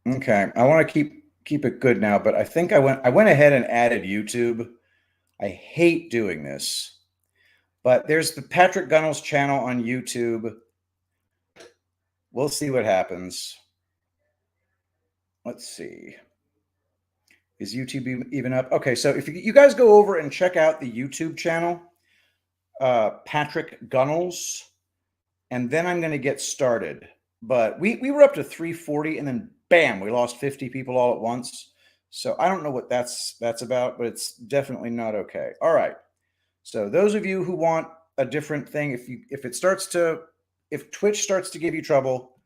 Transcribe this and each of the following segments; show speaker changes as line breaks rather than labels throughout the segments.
Okay, I want to keep it good now, but I think I went ahead and added YouTube. I hate doing this, but there's the Patrick Gunnels channel on YouTube. We'll see what happens. Let's see. Is YouTube even up? Okay, so if you guys go over and check out the YouTube channel, Patrick Gunnels, and then I'm going to get started. But we were up to 340, and then bam, we lost 50 people all at once. So I don't know what that's about, but it's definitely not okay. All right. So those of you who want a different thing, if Twitch starts to give you trouble,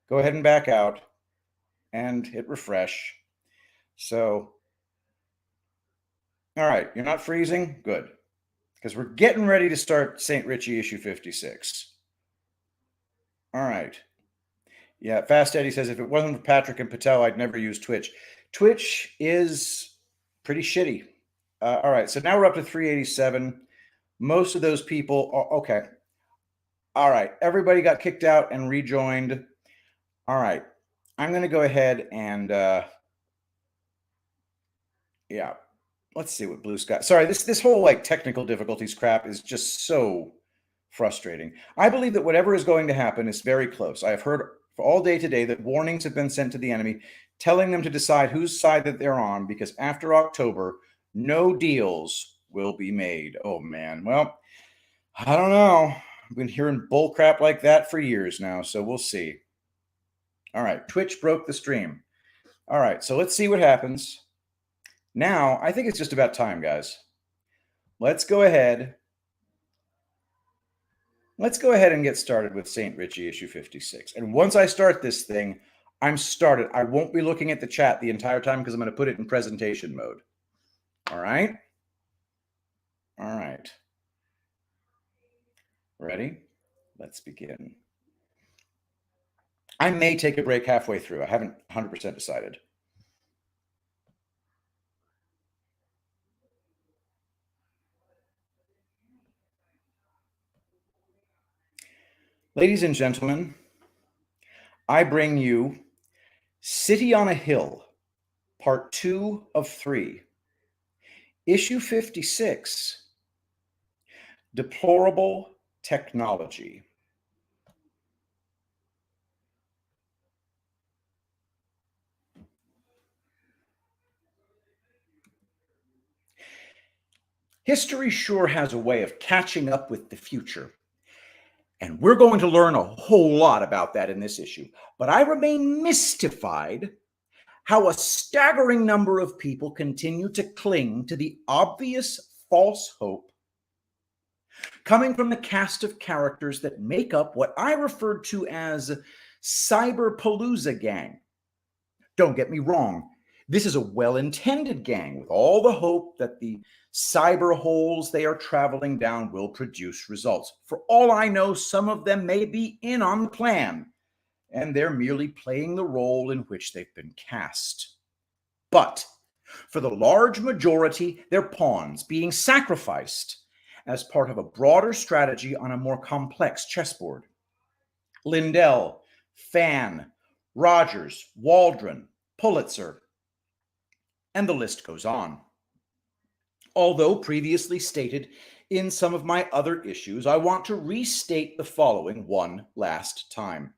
go ahead and back out and hit refresh. So, all right, you're not freezing? Good. Because we're getting ready to start St. Richie issue 56. All right. Yeah, Fast Eddie says, if it wasn't for Patrick and Patel, I'd never use Twitch. Twitch is pretty shitty. All right, so now we're up to 387. Most of those people are okay. All right, everybody got kicked out and rejoined. All right, I'm going to go ahead and, yeah, let's see what Blue Sky. Sorry, this whole like technical difficulties crap is just so frustrating. I believe that whatever is going to happen is very close. I have heard for all day today that warnings have been sent to the enemy, telling them to decide whose side that they're on, because after October, no deals will be made. Oh, man. Well, I don't know. I've been hearing bull crap like that for years now, so we'll see. All right. Twitch broke the stream. All right. So let's see what happens. Now, I think it's just about time, guys. Let's go ahead. Let's go ahead and get started with St. Richie issue 56. And once I start this thing, I'm started. I won't be looking at the chat the entire time because I'm going to put it in presentation mode. All right? All right. Ready? Let's begin. I may take a break halfway through. I haven't 100% decided. Ladies and gentlemen, I bring you City on a Hill, Part 2 of 3, Issue 56, Deplorable Technology. History sure has a way of catching up with the future. And we're going to learn a whole lot about that in this issue. But I remain mystified how a staggering number of people continue to cling to the obvious false hope coming from the cast of characters that make up what I referred to as Cyberpalooza Gang. Don't get me wrong. This is a well-intended gang with all the hope that the cyber holes they are traveling down will produce results. For all I know, some of them may be in on the plan, and they're merely playing the role in which they've been cast. But for the large majority, they're pawns being sacrificed as part of a broader strategy on a more complex chessboard. Lindell, Fan, Rogers, Waldron, Pulitzer, and the list goes on. Although previously stated in some of my other issues, I want to restate the following one last time.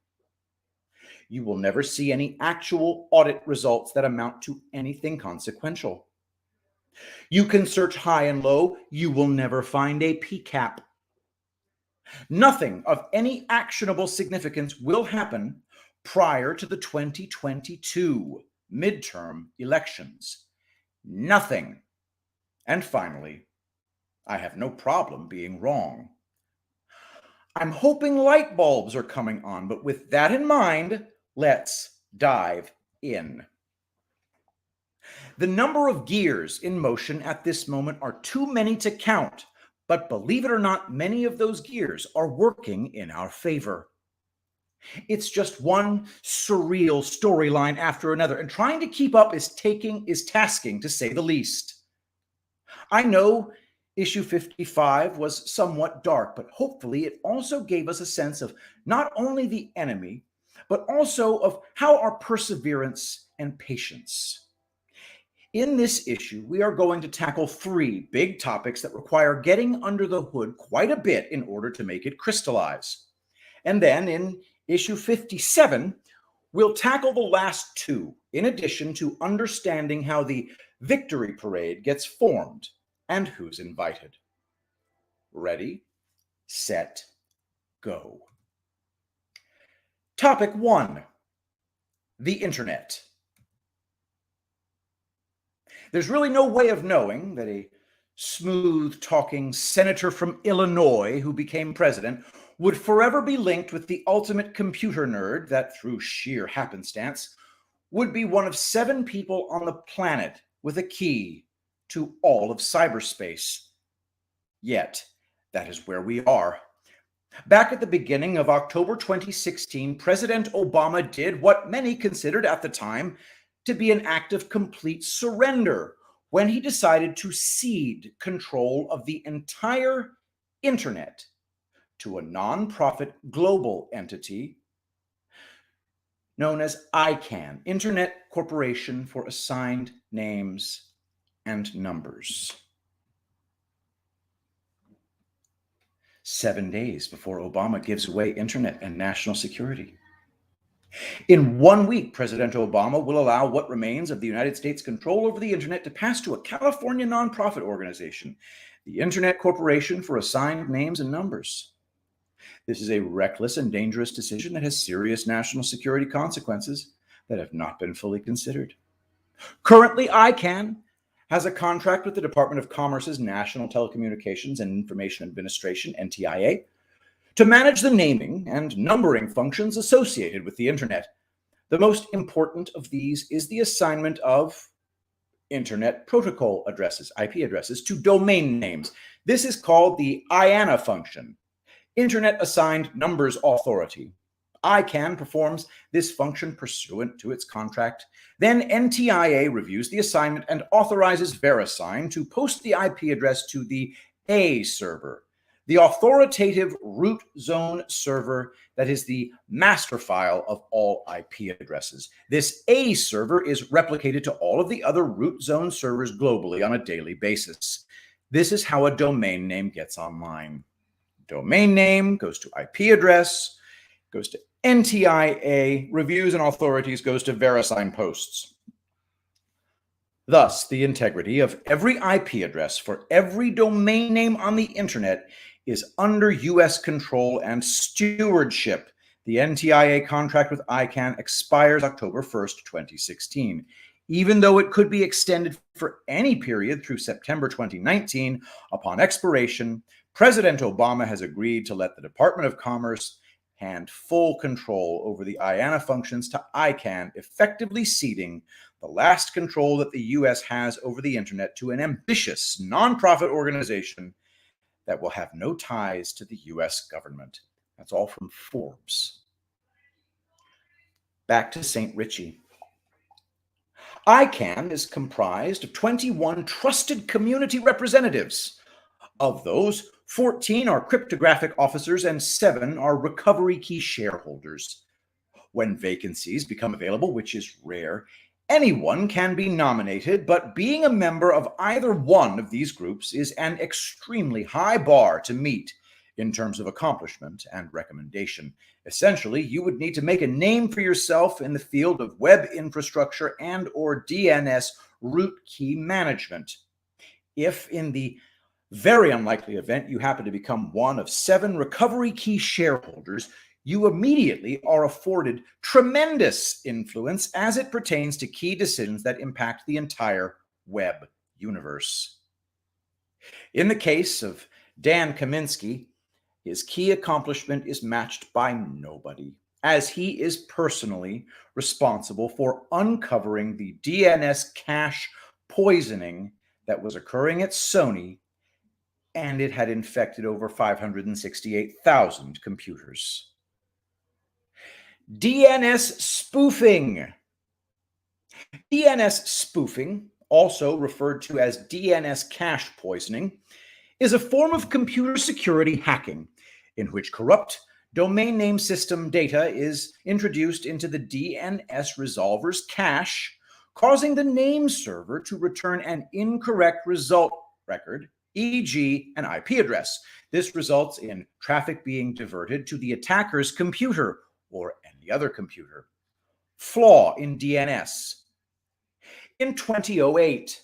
You will never see any actual audit results that amount to anything consequential. You can search high and low, you will never find a PCAP. Nothing of any actionable significance will happen prior to the 2022 midterm elections. Nothing. And finally, I have no problem being wrong. I'm hoping light bulbs are coming on, but with that in mind, let's dive in. The number of gears in motion at this moment are too many to count, but believe it or not, many of those gears are working in our favor. It's just one surreal storyline after another, and trying to keep up is tasking, to say the least. I know issue 55 was somewhat dark, but hopefully it also gave us a sense of not only the enemy, but also of how our perseverance and patience. In this issue, we are going to tackle three big topics that require getting under the hood quite a bit in order to make it crystallize. And then in issue 57, we'll tackle the last two, in addition to understanding how the victory parade gets formed and who's invited. Ready, set, go. Topic 1, the internet. There's really no way of knowing that a smooth-talking senator from Illinois who became president would forever be linked with the ultimate computer nerd that, through sheer happenstance, would be one of 7 people on the planet with a key to all of cyberspace. Yet, that is where we are. Back at the beginning of October 2016, President Obama did what many considered at the time to be an act of complete surrender when he decided to cede control of the entire internet to a nonprofit global entity known as ICANN, Internet Corporation for Assigned Names and Numbers. 7 days before Obama gives away internet and national security. In 1 week, President Obama will allow what remains of the United States' control over the internet to pass to a California nonprofit organization, the Internet Corporation for Assigned Names and Numbers. This is a reckless and dangerous decision that has serious national security consequences that have not been fully considered. Currently, ICANN has a contract with the Department of Commerce's National Telecommunications and Information Administration, NTIA, to manage the naming and numbering functions associated with the internet. The most important of these is the assignment of Internet Protocol addresses, IP addresses, to domain names. This is called the IANA function, Internet Assigned Numbers Authority. ICANN performs this function pursuant to its contract. Then NTIA reviews the assignment and authorizes VeriSign to post the IP address to the A server, the authoritative root zone server that is the master file of all IP addresses. This A server is replicated to all of the other root zone servers globally on a daily basis. This is how a domain name gets online. Domain name goes to IP address, goes to NTIA, reviews and authorities, goes to VeriSign posts. Thus, the integrity of every IP address for every domain name on the internet is under U.S. control and stewardship. The NTIA contract with ICANN expires October 1st, 2016. Even though it could be extended for any period through September 2019, upon expiration, President Obama has agreed to let the Department of Commerce hand full control over the IANA functions to ICANN, effectively ceding the last control that the U.S. has over the internet to an ambitious nonprofit organization that will have no ties to the U.S. government. That's all from Forbes. Back to St. Richie. ICANN is comprised of 21 trusted community representatives. Of those, 14 are cryptographic officers and 7 are recovery key shareholders. When vacancies become available, which is rare, anyone can be nominated, but being a member of either one of these groups is an extremely high bar to meet in terms of accomplishment and recommendation. Essentially, you would need to make a name for yourself in the field of web infrastructure and/or DNS root key management. If in the very unlikely event you happen to become one of 7 recovery key shareholders, you immediately are afforded tremendous influence as it pertains to key decisions that impact the entire web universe. In the case of Dan Kaminsky, his key accomplishment is matched by nobody, as he is personally responsible for uncovering the DNS cache poisoning that was occurring at Sony, and it had infected over 568,000 computers. DNS spoofing. DNS spoofing, also referred to as DNS cache poisoning, is a form of computer security hacking in which corrupt domain name system data is introduced into the DNS resolver's cache, causing the name server to return an incorrect result record, e.g., an IP address. This results in traffic being diverted to the attacker's computer or any other computer. Flaw in DNS. In 2008,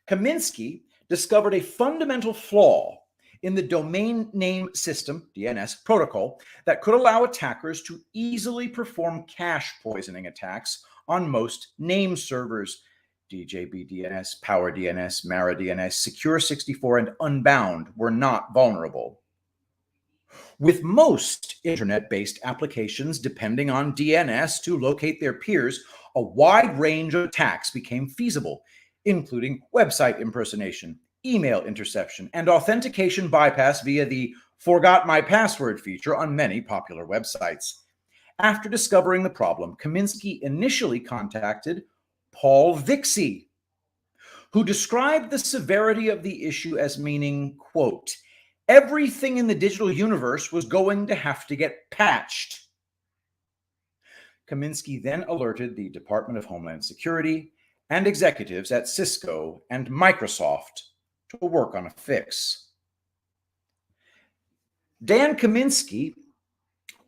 Kaminsky discovered a fundamental flaw in the domain name system, DNS, protocol that could allow attackers to easily perform cache poisoning attacks on most name servers, DJB DNS, Power DNS, Mara DNS, Secure64, and Unbound were not vulnerable. With most internet-based applications depending on DNS to locate their peers, a wide range of attacks became feasible, including website impersonation, email interception, and authentication bypass via the forgot my password feature on many popular websites. After discovering the problem, Kaminsky initially contacted Paul Vixie, who described the severity of the issue as meaning, quote, everything in the digital universe was going to have to get patched. Kaminsky then alerted the Department of Homeland Security and executives at Cisco and Microsoft to work on a fix. Dan Kaminsky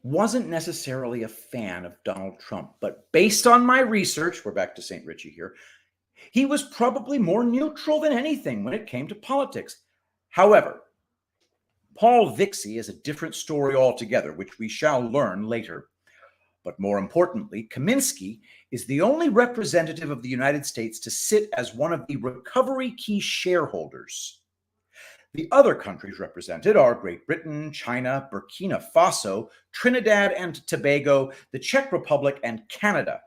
wasn't necessarily a fan of Donald Trump, but based on my research, we're back to St. Richie here, he was probably more neutral than anything when it came to politics. However, Paul Vixie is a different story altogether, which we shall learn later. But more importantly, Kaminsky is the only representative of the United States to sit as one of the recovery key shareholders. The other countries represented are Great Britain, China, Burkina Faso, Trinidad and Tobago, the Czech Republic, and Canada.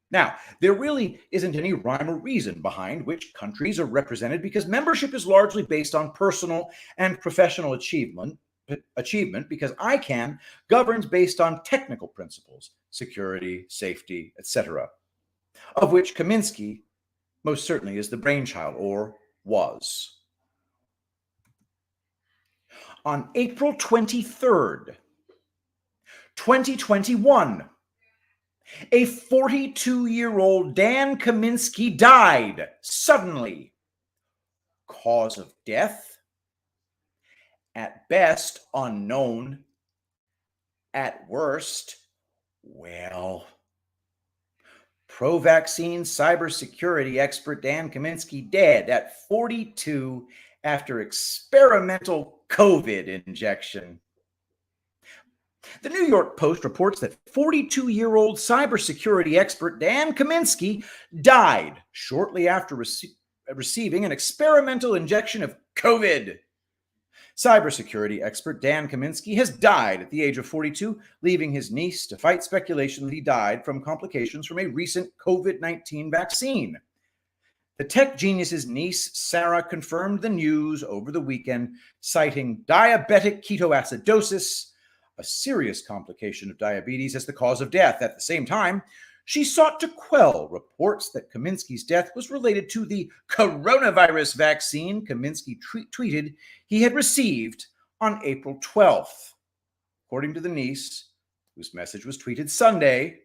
Now, there really isn't any rhyme or reason behind which countries are represented because membership is largely based on personal and professional achievement because ICANN governs based on technical principles, security, safety, etc., of which Kaminsky most certainly is the brainchild, or was. On April 23rd, 2021, a 42-year-old Dan Kaminsky died suddenly. Cause of death? At best, unknown. At worst, well, pro-vaccine cybersecurity expert Dan Kaminsky dead at 42 after experimental COVID injection. The New York Post reports that 42-year-old cybersecurity expert Dan Kaminsky died shortly after receiving an experimental injection of COVID. Cybersecurity expert Dan Kaminsky has died at the age of 42, leaving his niece to fight speculation that he died from complications from a recent COVID-19 vaccine. The tech genius's niece, Sarah, confirmed the news over the weekend, citing diabetic ketoacidosis, a serious complication of diabetes, as the cause of death. At the same time, she sought to quell reports that Kaminsky's death was related to the coronavirus vaccine Kaminsky tweeted he had received on April 12th. According to the niece, whose message was tweeted Sunday,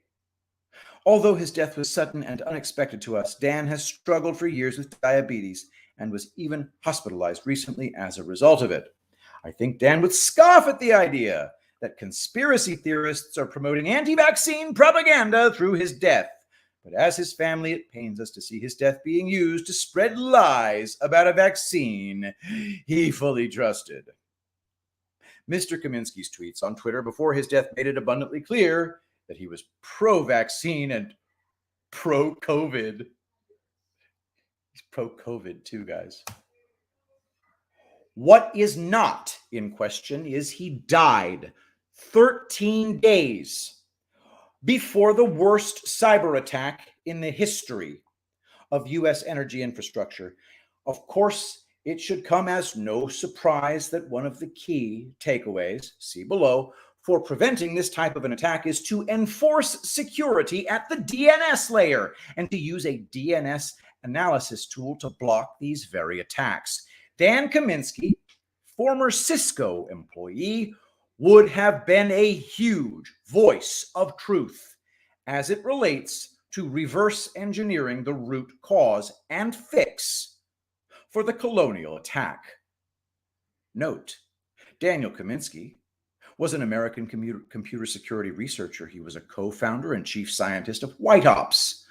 although his death was sudden and unexpected to us, Dan has struggled for years with diabetes and was even hospitalized recently as a result of it. I think Dan would scoff at the idea that conspiracy theorists are promoting anti-vaccine propaganda through his death. But as his family, it pains us to see his death being used to spread lies about a vaccine he fully trusted. Mr. Kaminsky's tweets on Twitter before his death made it abundantly clear that he was pro-vaccine and pro-COVID. He's pro-COVID too, guys. What is not in question is he died 13 days before the worst cyber attack in the history of U.S. energy infrastructure. Of course, it should come as no surprise that one of the key takeaways, see below, for preventing this type of an attack is to enforce security at the DNS layer and to use a DNS analysis tool to block these very attacks. Dan Kaminsky, former Cisco employee, would have been a huge voice of truth as it relates to reverse engineering the root cause and fix for the colonial attack. Note, Daniel Kaminsky was an American computer security researcher. He was a co-founder and chief scientist of White Ops,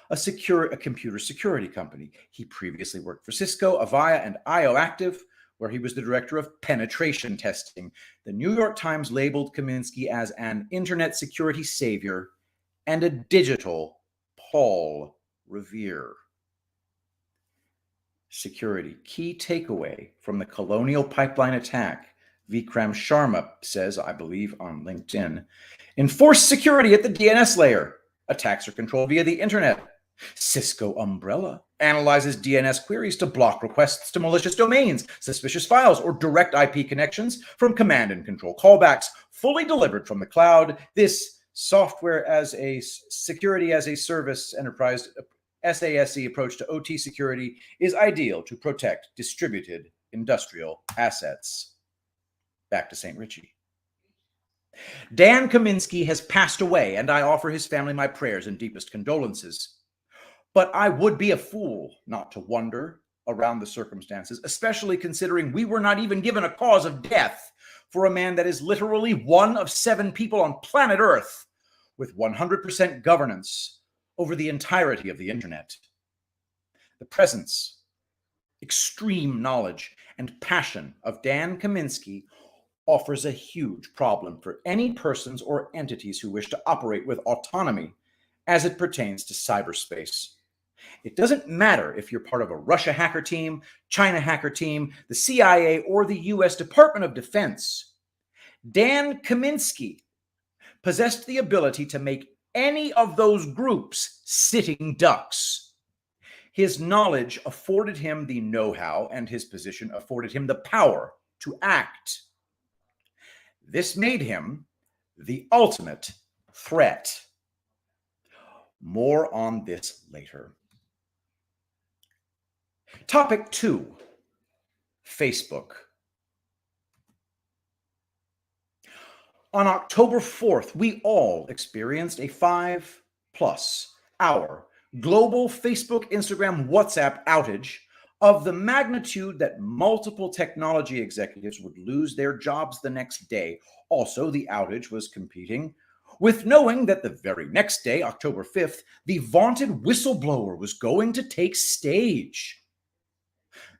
a computer security company. He previously worked for Cisco, Avaya, and IOActive, where he was the director of penetration testing. The New York Times labeled Kaminsky as an internet security savior and a digital Paul Revere. Security. Key takeaway from the Colonial Pipeline attack. Vikram Sharma says, I believe on LinkedIn, enforce security at the DNS layer. Attacks are controlled via the internet. Cisco Umbrella analyzes DNS queries to block requests to malicious domains, suspicious files, or direct IP connections from command and control callbacks, fully delivered from the cloud. This software as a security as a service enterprise SASE approach to OT security is ideal to protect distributed industrial assets. Back to St. Richie. Dan Kaminsky has passed away, and I offer his family my prayers and deepest condolences. But I would be a fool not to wonder around the circumstances, especially considering we were not even given a cause of death for a man that is literally one of 7 people on planet Earth with 100% governance over the entirety of the internet. The presence, extreme knowledge, and passion of Dan Kaminsky offers a huge problem for any persons or entities who wish to operate with autonomy as it pertains to cyberspace. It doesn't matter if you're part of a Russia hacker team, China hacker team, the CIA, or the US Department of Defense. Dan Kaminsky possessed the ability to make any of those groups sitting ducks. His knowledge afforded him the know-how, and his position afforded him the power to act. This made him the ultimate threat. More on this later. Topic 2, Facebook. On October 4th, we all experienced a 5+ hour global Facebook, Instagram, WhatsApp outage of the magnitude that multiple technology executives would lose their jobs the next day. Also, the outage was competing with knowing that the very next day, October 5th, the vaunted whistleblower was going to take stage.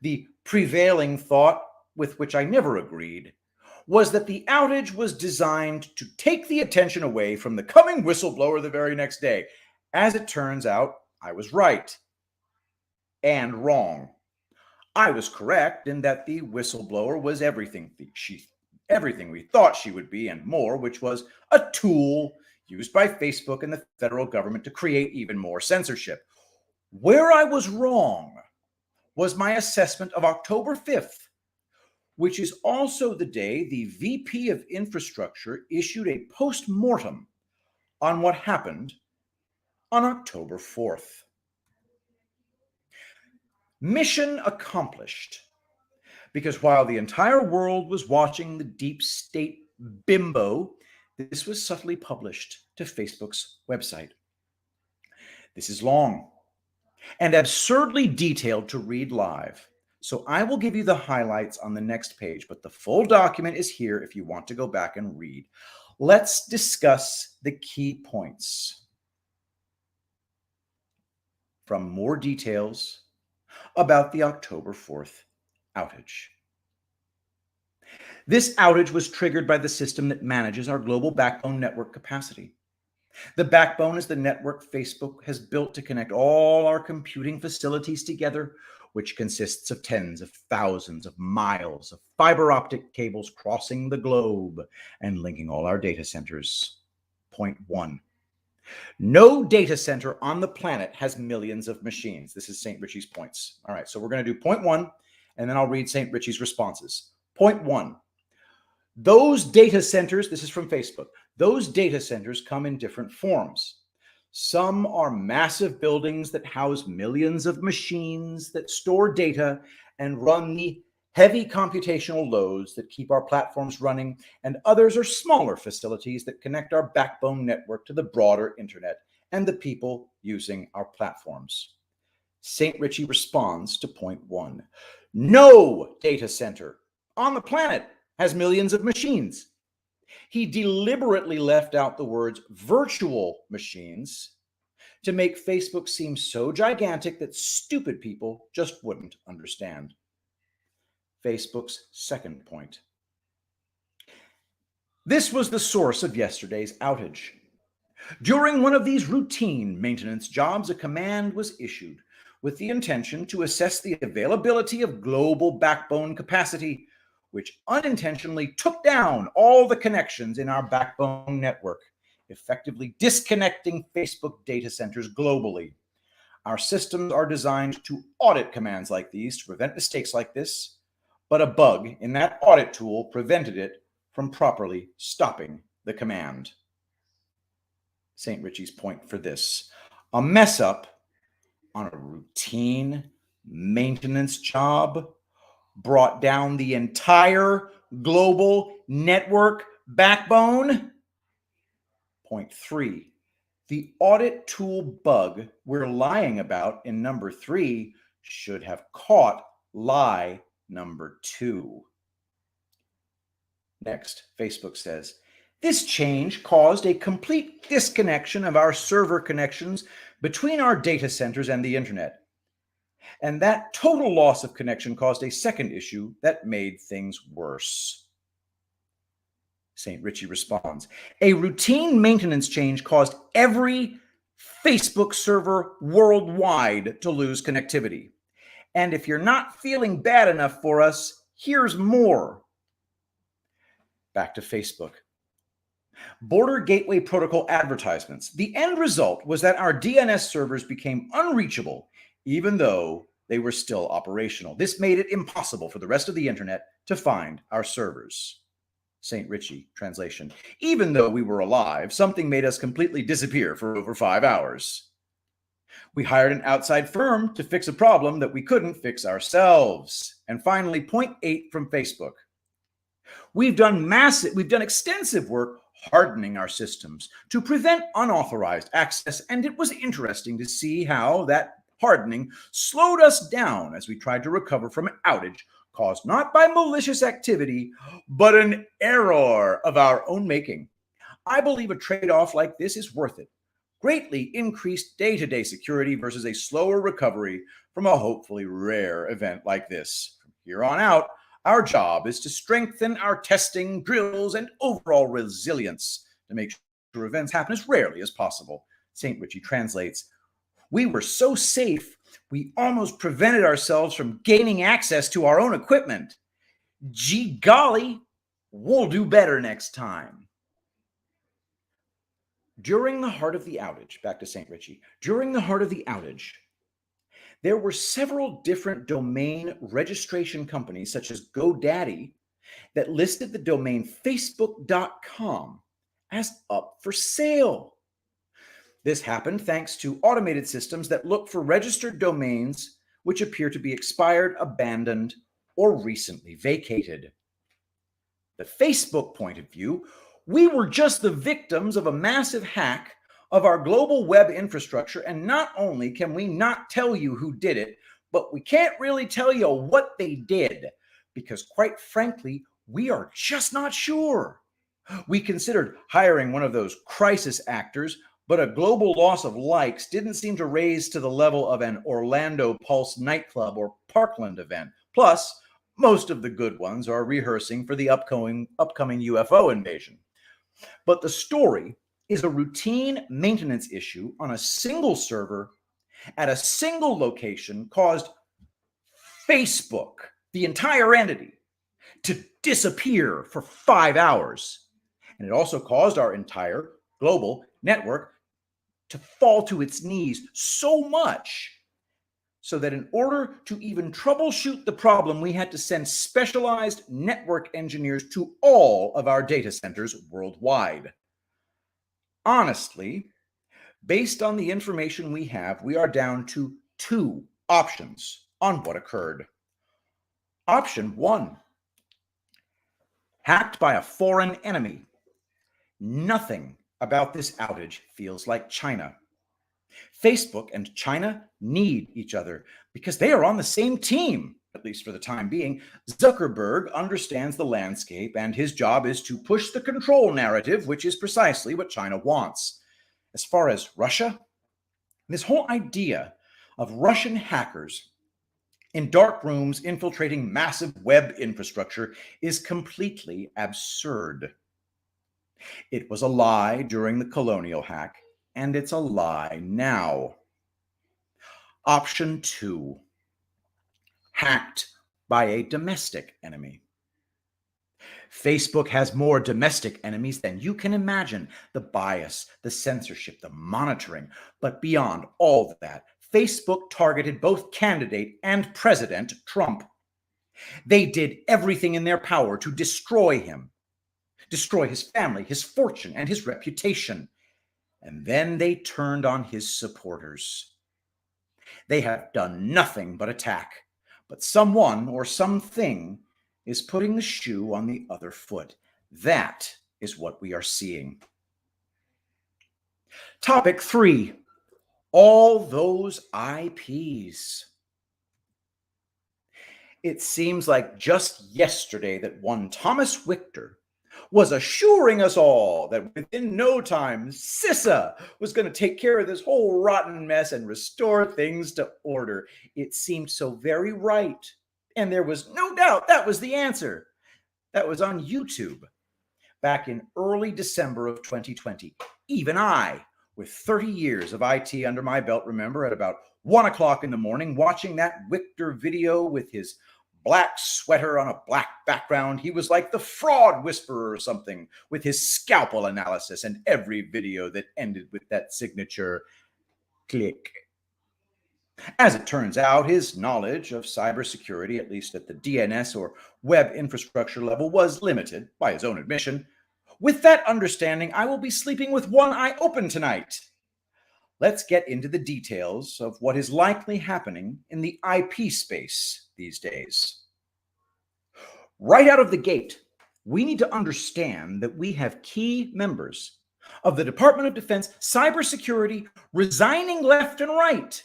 The prevailing thought, with which I never agreed, was that the outage was designed to take the attention away from the coming whistleblower the very next day. As it turns out, I was right and wrong. I was correct in that the whistleblower was everything we thought she would be and more, which was a tool used by Facebook and the federal government to create even more censorship. Where I was wrong was my assessment of October 5th, which is also the day the VP of Infrastructure issued a post-mortem on what happened on October 4th. Mission accomplished, because while the entire world was watching the deep state bimbo, this was subtly published to Facebook's website. This is long and absurdly detailed to read live, so I will give you the highlights on the next page, but the full document is here if you want to go back and read. Let's discuss the key points from more details about the October 4th outage. This outage was triggered by the system that manages our global backbone network capacity. The backbone is the network Facebook has built to connect all our computing facilities together, which consists of tens of thousands of miles of fiber optic cables crossing the globe and linking all our data centers. Point 1. No data center on the planet has millions of machines. This is St. Richie's points. All right, so we're going to do point 1, and then I'll read St. Richie's responses. Point 1. Those data centers, this is from Facebook, those data centers come in different forms. Some are massive buildings that house millions of machines that store data and run the heavy computational loads that keep our platforms running, and others are smaller facilities that connect our backbone network to the broader internet and the people using our platforms. St. Richie responds to point 1. No data center on the planet has millions of machines. He deliberately left out the words virtual machines to make Facebook seem so gigantic that stupid people just wouldn't understand. Facebook's second point. This was the source of yesterday's outage. During one of these routine maintenance jobs, a command was issued with the intention to assess the availability of global backbone capacity, which unintentionally took down all the connections in our backbone network, effectively disconnecting Facebook data centers globally. Our systems are designed to audit commands like these to prevent mistakes like this, but a bug in that audit tool prevented it from properly stopping the command. St. Richie's point for this: a mess up on a routine maintenance job brought down the entire global network backbone. Point 3, the audit tool bug we're lying about in number 3 should have caught lie number 2. Next, Facebook says, this change caused a complete disconnection of our server connections between our data centers and the internet. And that total loss of connection caused a second issue that made things worse. St. Richie responds, a routine maintenance change caused every Facebook server worldwide to lose connectivity. And if you're not feeling bad enough for us, here's more. Back to Facebook. Border Gateway Protocol advertisements. The end result was that our DNS servers became unreachable, even though they were still operational. This made it impossible for the rest of the internet to find our servers. St. Richie, translation. Even though we were alive, something made us completely disappear for over 5 hours. We hired an outside firm to fix a problem that we couldn't fix ourselves. And finally, point 8 from Facebook. We've done extensive work hardening our systems to prevent unauthorized access, and it was interesting to see how that hardening slowed us down as we tried to recover from an outage caused not by malicious activity, but an error of our own making. I believe a trade-off like this is worth it. Greatly increased day-to-day security versus a slower recovery from a hopefully rare event like this. From here on out, our job is to strengthen our testing, drills, and overall resilience to make sure events happen as rarely as possible. St. Richie translates, we were so safe, we almost prevented ourselves from gaining access to our own equipment. Gee golly, we'll do better next time. During the heart of the outage, back to St. Richie, during the heart of the outage, there were several different domain registration companies, such as GoDaddy, that listed the domain facebook.com as up for sale. This happened thanks to automated systems that look for registered domains which appear to be expired, abandoned, or recently vacated. The Facebook point of view, we were just the victims of a massive hack of our global web infrastructure, and not only can we not tell you who did it, but we can't really tell you what they did, because quite frankly, we are just not sure. We considered hiring one of those crisis actors, but a global loss of likes didn't seem to raise to the level of an Orlando Pulse nightclub or Parkland event. Plus, most of the good ones are rehearsing for the upcoming UFO invasion. But the story is a routine maintenance issue on a single server at a single location caused Facebook, the entire entity, to disappear for 5 hours. And it also caused our entire global network to fall to its knees so much so that in order to even troubleshoot the problem, we had to send specialized network engineers to all of our data centers worldwide. Honestly, based on the information we have, we are down to 2 options on what occurred. Option 1, hacked by a foreign enemy. Nothing about this outage feels like China. Facebook and China need each other because they are on the same team, at least for the time being. Zuckerberg understands the landscape, and his job is to push the control narrative, which is precisely what China wants. As far as Russia, this whole idea of Russian hackers in dark rooms infiltrating massive web infrastructure is completely absurd. It was a lie during the colonial hack, and it's a lie now. Option 2, hacked by a domestic enemy. Facebook has more domestic enemies than you can imagine. The bias, the censorship, the monitoring. But beyond all that, Facebook targeted both candidate and President Trump. They did everything in their power to destroy him, destroy his family, his fortune, and his reputation. And then they turned on his supporters. They have done nothing but attack, but someone or something is putting the shoe on the other foot. That is what we are seeing. Topic 3, all those IPs. It seems like just yesterday that one Thomas Wichter was assuring us all that within no time, CISA was going to take care of this whole rotten mess and restore things to order. It seemed so very right. And there was no doubt that was the answer. That was on YouTube back in early December of 2020. Even I, with 30 years of IT under my belt, remember at about 1 o'clock in the morning watching that Wichter video with his black sweater on a black background. He was like the fraud whisperer or something, with his scalpel analysis and every video that ended with that signature click. As it turns out, his knowledge of cybersecurity, at least at the DNS or web infrastructure level, was limited, by his own admission. With that understanding, I will be sleeping with one eye open tonight. Let's get into the details of what is likely happening in the IP space these days. Right out of the gate, we need to understand that we have key members of the Department of Defense cybersecurity resigning left and right.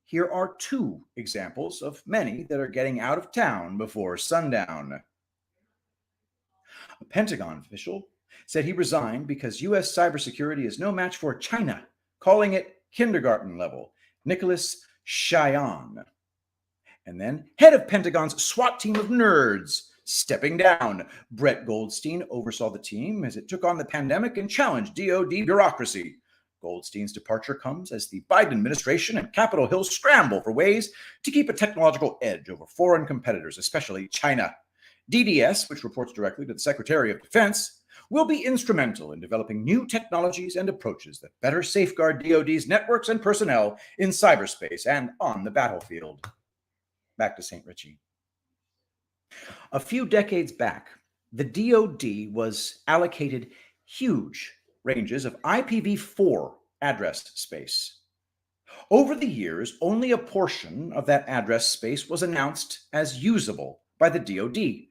Here are 2 examples of many that are getting out of town before sundown. A Pentagon official said he resigned because U.S. cybersecurity is no match for China, calling it kindergarten level. Nicholas Cheyenne. And then head of Pentagon's SWAT team of nerds stepping down. Brett Goldstein oversaw the team as it took on the pandemic and challenged DoD bureaucracy. Goldstein's departure comes as the Biden administration and Capitol Hill scramble for ways to keep a technological edge over foreign competitors, especially China. DDS, which reports directly to the Secretary of Defense, will be instrumental in developing new technologies and approaches that better safeguard DoD's networks and personnel in cyberspace and on the battlefield. Back to St. Richie. A few decades back, the DoD was allocated huge ranges of IPv4 address space. Over the years, only a portion of that address space was announced as usable by the DoD.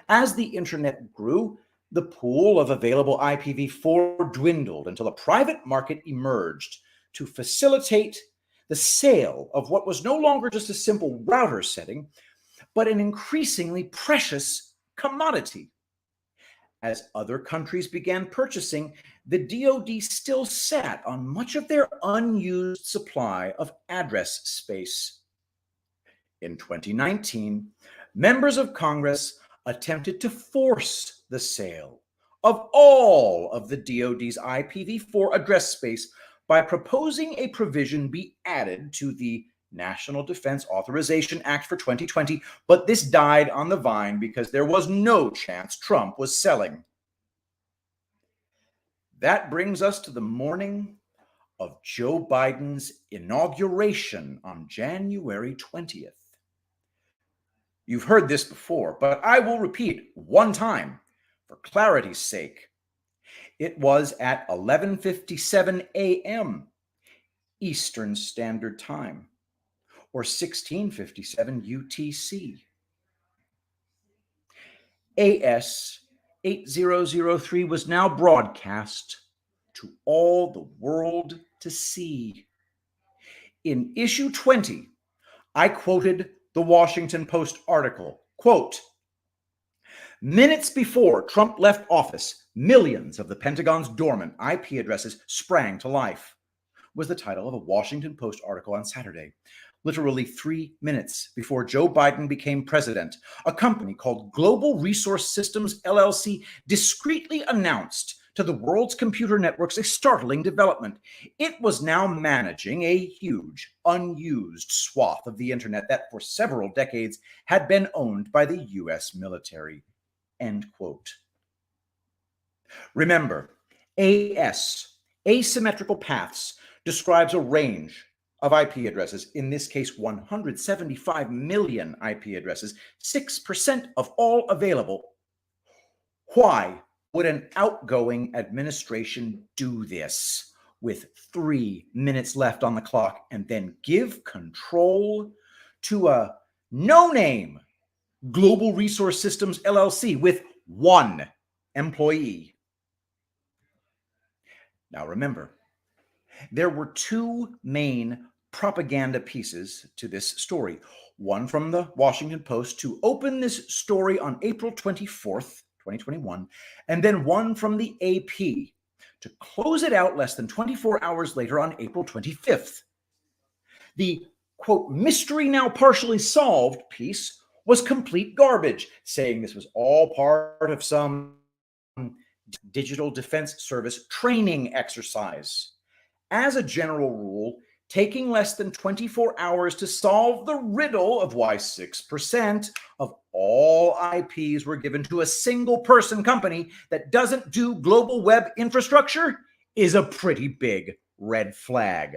As the internet grew, the pool of available IPv4 dwindled until a private market emerged to facilitate the sale of what was no longer just a simple router setting, but an increasingly precious commodity. As other countries began purchasing, the DoD still sat on much of their unused supply of address space. In 2019, members of Congress attempted to force the sale of all of the DoD's IPv4 address space by proposing a provision be added to the National Defense Authorization Act for 2020, but this died on the vine because there was no chance Trump was selling. That brings us to the morning of Joe Biden's inauguration on January 20th. You've heard this before, but I will repeat one time for clarity's sake. It was at 11:57 a.m. Eastern Standard Time, or 16:57 UTC. AS 8003 was now broadcast to all the world to see. In issue 20, I quoted the Washington Post article, quote, "Minutes before Trump left office, millions of the Pentagon's dormant IP addresses sprang to life," was the title of a Washington Post article on Saturday. Literally 3 minutes before Joe Biden became president, a company called Global Resource Systems LLC discreetly announced to the world's computer networks a startling development. It was now managing a huge, unused swath of the internet that for several decades had been owned by the US military. End quote. Remember, AS, asymmetrical paths, describes a range of IP addresses, in this case 175 million IP addresses, 6% of all available. Why would an outgoing administration do this with 3 minutes left on the clock and then give control to a no-name Global Resource Systems LLC with 1 employee? Now remember, there were 2 main propaganda pieces to this story. One from the Washington Post to open this story on April 24th, 2021, and then one from the AP to close it out less than 24 hours later on April 25th. The, quote, "mystery now partially solved" piece was complete garbage, saying this was all part of some digital defense service training exercise. As a general rule, taking less than 24 hours to solve the riddle of why 6% of all IPs were given to a single person company that doesn't do global web infrastructure is a pretty big red flag.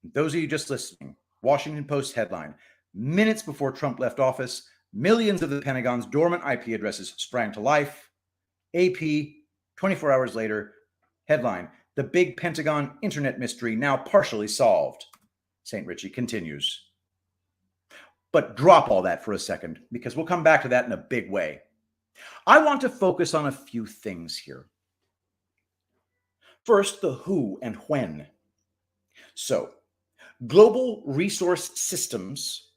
Those of you just listening, Washington Post headline, "Minutes before Trump left office, millions of the Pentagon's dormant IP addresses sprang to life." AP, 24 hours later, headline, "The big Pentagon internet mystery now partially solved." St. Richie continues. But drop all that for a second, because we'll come back to that in a big way. I want to focus on a few things here. First, the who and when. So, Global Resource Systems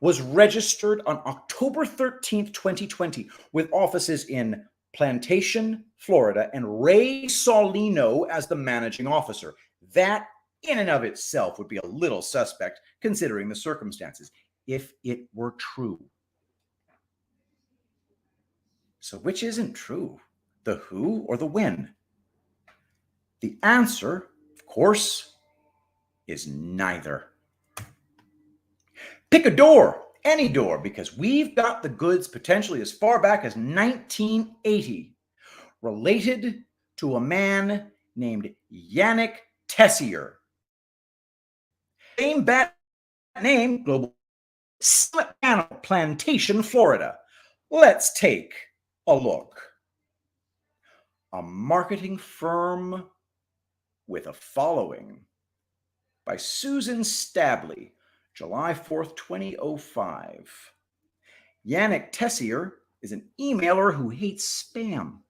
was registered on October 13th, 2020, with offices in Plantation, Florida, and Ray Solino as the managing officer. That in and of itself would be a little suspect considering the circumstances, if it were true. So which isn't true, the who or the when? The answer, of course, is neither. Pick a door, any door, because we've got the goods potentially as far back as 1980, related to a man named Yannick Tessier. Same bat name, Global Panel, Plantation, Florida. Let's take a look. A marketing firm with a following by Susan Stabley, July 4th, 2005. Yannick Tessier is an emailer who hates spam.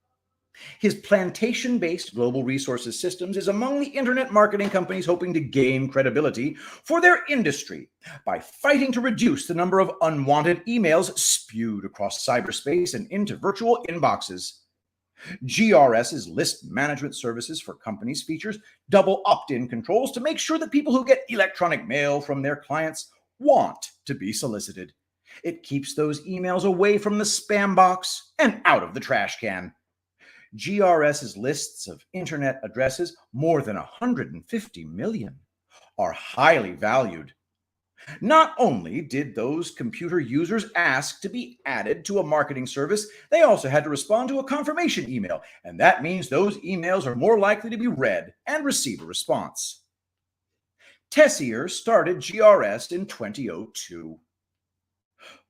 His plantation-based Global Resources Systems is among the internet marketing companies hoping to gain credibility for their industry by fighting to reduce the number of unwanted emails spewed across cyberspace and into virtual inboxes. GRS's list management services for companies features double opt-in controls to make sure that people who get electronic mail from their clients want to be solicited. It keeps those emails away from the spam box and out of the trash can. GRS's lists of internet addresses, more than 150 million, are highly valued. Not only did those computer users ask to be added to a marketing service, they also had to respond to a confirmation email, and that means those emails are more likely to be read and receive a response. Tessier started GRS in 2002.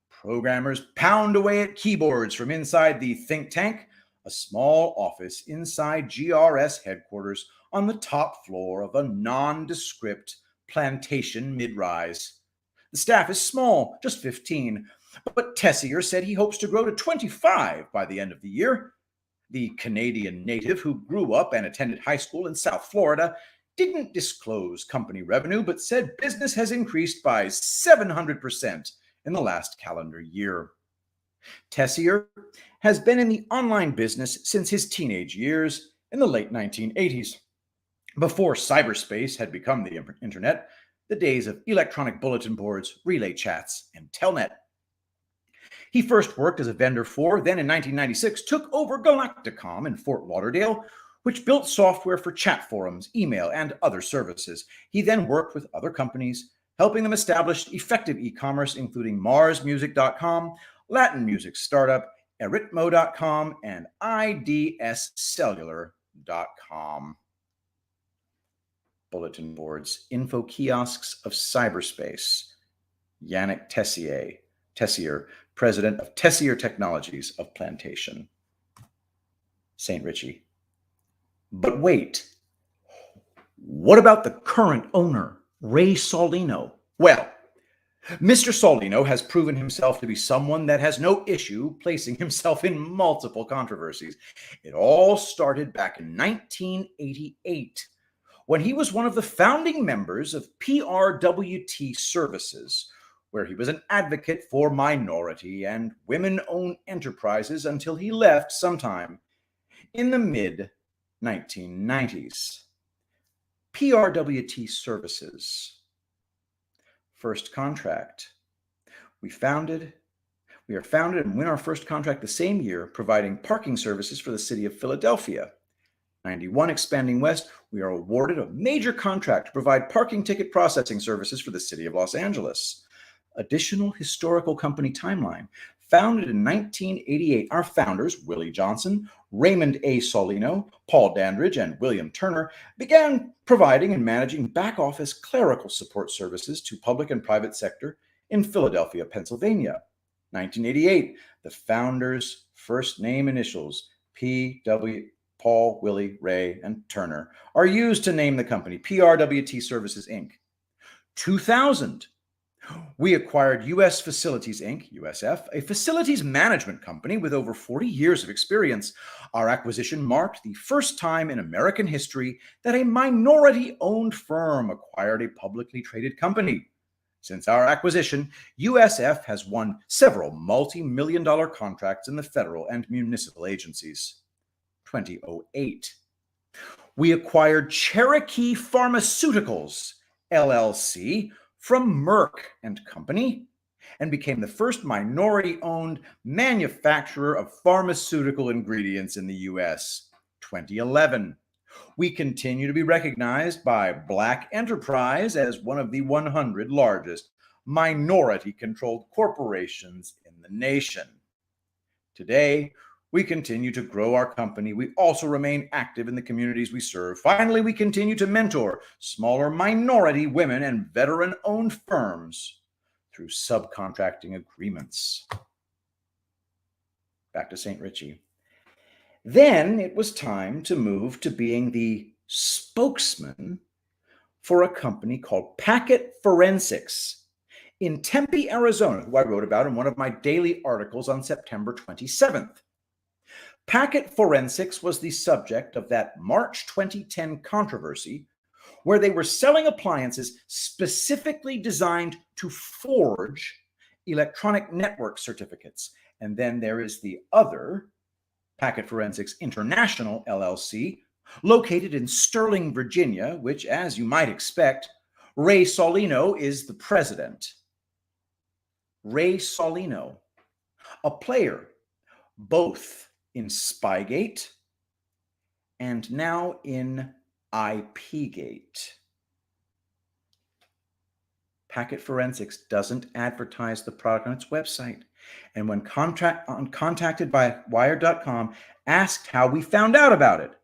Programmers pound away at keyboards from inside the think tank, a small office inside GRS headquarters on the top floor of a nondescript plantation mid-rise. The staff is small, just 15, But Tessier said he hopes to grow to 25 by the end of the year. The Canadian native who grew up and attended high school in South Florida didn't disclose company revenue, but said business has increased by 700% in the last calendar year. Tessier has been in the online business since his teenage years in the late 1980s. Before cyberspace had become the internet, the days of electronic bulletin boards, relay chats, and telnet. He first worked as a vendor for, then in 1996, took over Galacticom in Fort Lauderdale, which built software for chat forums, email, and other services. He then worked with other companies, helping them establish effective e-commerce, including MarsMusic.com, Latin Music Startup, Eritmo.com, and IDScellular.com. Bulletin boards, info kiosks of cyberspace. Yannick Tessier, president of Tessier Technologies of Plantation. St. Richie. But wait, what about the current owner, Ray Solino? Well, Mr. Solino has proven himself to be someone that has no issue placing himself in multiple controversies. It all started back in 1988 when he was one of the founding members of PRWT Services, where he was an advocate for minority and women-owned enterprises until he left sometime in the mid-1990s. PRWT Services. First contract. We are founded and win our first contract the same year, providing parking services for the city of Philadelphia. 91, expanding west, we are awarded a major contract to provide parking ticket processing services for the city of Los Angeles. Additional historical company timeline. Founded in 1988, our founders, Willie Johnson, Raymond A. Solino, Paul Dandridge, and William Turner, began providing and managing back-office clerical support services to public and private sector in Philadelphia, Pennsylvania. 1988, the founders' first name initials, P.W., Paul, Willie, Ray, and Turner, are used to name the company, PRWT Services, Inc. 2000, we acquired U.S. Facilities, Inc., USF, a facilities management company with over 40 years of experience. Our acquisition marked the first time in American history that a minority-owned firm acquired a publicly traded company. Since our acquisition, USF has won several multi-million-dollar contracts in the federal and municipal agencies. 2008. We acquired Cherokee Pharmaceuticals, LLC, from Merck and Company, and became the first minority-owned manufacturer of pharmaceutical ingredients in the U.S. 2011. We continue to be recognized by Black Enterprise as one of the 100 largest minority-controlled corporations in the nation. Today, we continue to grow our company. We also remain active in the communities we serve. Finally, we continue to mentor smaller minority women and veteran-owned firms through subcontracting agreements. Back to St. Richie. Then it was time to move to being the spokesman for a company called Packet Forensics in Tempe, Arizona, who I wrote about in one of my daily articles on September 27th. Packet Forensics was the subject of that March 2010 controversy where they were selling appliances specifically designed to forge electronic network certificates. And then there is the other, Packet Forensics International, LLC, located in Sterling, Virginia, which, as you might expect, Ray Solino is the president. Ray Solino, a player, both in Spygate and now in IPgate. Packet Forensics doesn't advertise the product on its website. And when contacted by Wired.com, asked how we found out about it,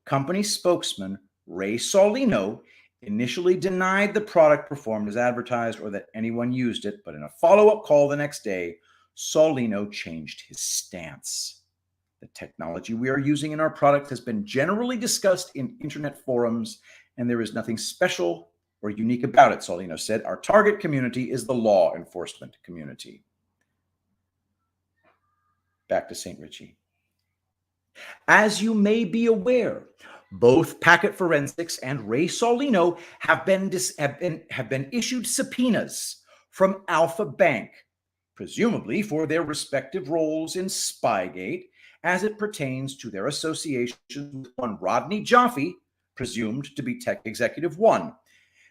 company spokesman Ray Solino initially denied the product performed as advertised or that anyone used it, but in a follow-up call the next day, Solino changed his stance. The technology we are using in our product has been generally discussed in internet forums, and there is nothing special or unique about it, Solino said. Our target community is the law enforcement community. Back to St. Richie. As you may be aware, both Packet Forensics and Ray Solino have been issued subpoenas from Alpha Bank, presumably for their respective roles in Spygate as it pertains to their association with one Rodney Jaffe, presumed to be Tech Executive One.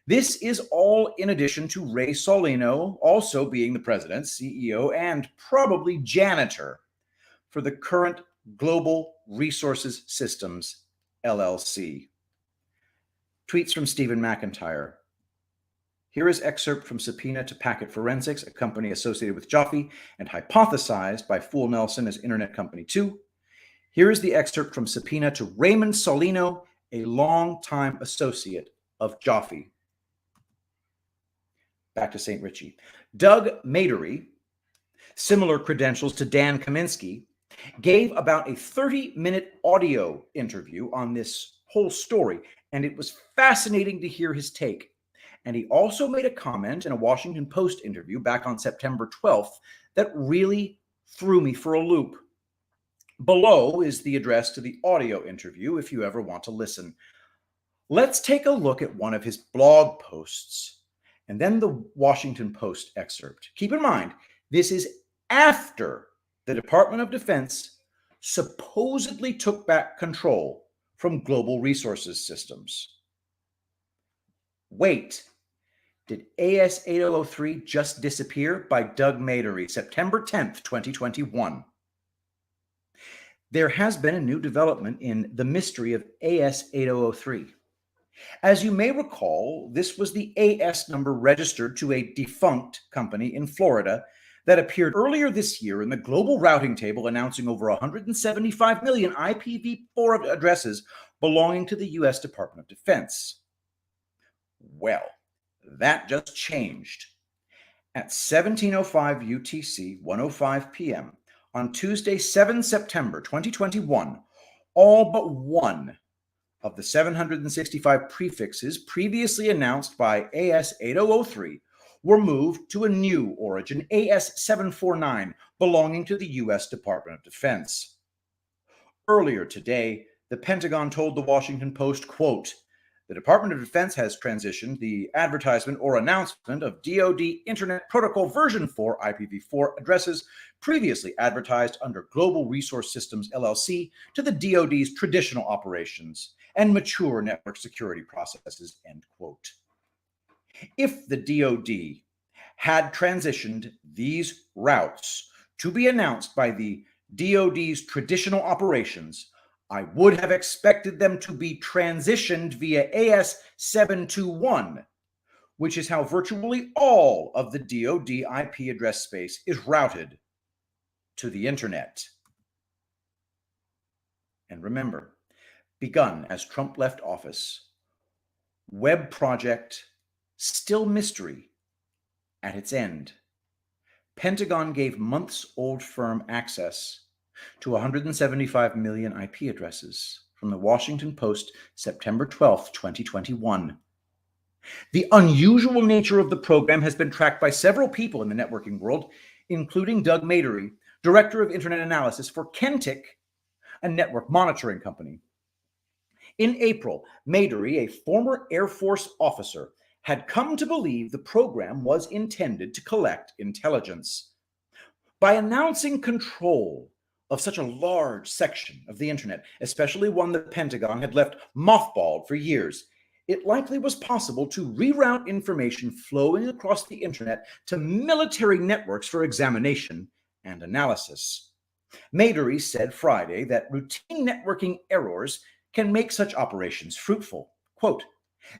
This is all in addition to Ray Solino also being the president, CEO, and probably janitor for the current Global Resources Systems, LLC. Tweets from Stephen McIntyre. Here is excerpt from subpoena to Packet Forensics, a company associated with Jaffe and hypothesized by Fool Nelson as Internet Company 2. Here is the excerpt from subpoena to Raymond Solino, a longtime associate of Jaffe. Back to St. Richie. Doug Madery, similar credentials to Dan Kaminsky, gave about a 30-minute audio interview on this whole story, and it was fascinating to hear his take. And he also made a comment in a Washington Post interview back on September 12th that really threw me for a loop. Below is the address to the audio interview if you ever want to listen. Let's take a look at one of his blog posts and then the Washington Post excerpt. Keep in mind, this is after the Department of Defense supposedly took back control from Global Resources Systems. Wait, did AS8003 just disappear? By Doug Madery, September 10th, 2021. There has been a new development in the mystery of AS8003. As you may recall, this was the AS number registered to a defunct company in Florida that appeared earlier this year in the global routing table announcing over 175 million IPv4 addresses belonging to the U.S. Department of Defense. Well, that just changed. At 17:05 UTC, 1:05 p.m., on Tuesday, 7 September 2021, all but one of the 765 prefixes previously announced by AS8003 were moved to a new origin, AS749, belonging to the U.S. Department of Defense. Earlier today, the Pentagon told the Washington Post, quote, "The Department of Defense has transitioned the advertisement or announcement of DoD Internet Protocol version 4 IPv4 addresses previously advertised under Global Resource Systems LLC to the DoD's traditional operations and mature network security processes," end quote. If the DoD had transitioned these routes to be announced by the DoD's traditional operations, I would have expected them to be transitioned via AS721, which is how virtually all of the DoD IP address space is routed to the internet. And remember, begun as Trump left office, web project still mystery at its end. Pentagon gave months-old firm access to 175 million IP addresses from the Washington Post, September 12, 2021. The unusual nature of the program has been tracked by several people in the networking world, including Doug Madery, Director of Internet Analysis for Kentic, a network monitoring company. In April, Madery, a former Air Force officer, had come to believe the program was intended to collect intelligence. By announcing control of such a large section of the internet, especially one the Pentagon had left mothballed for years, it likely was possible to reroute information flowing across the internet to military networks for examination and analysis. Madery said Friday that routine networking errors can make such operations fruitful. Quote,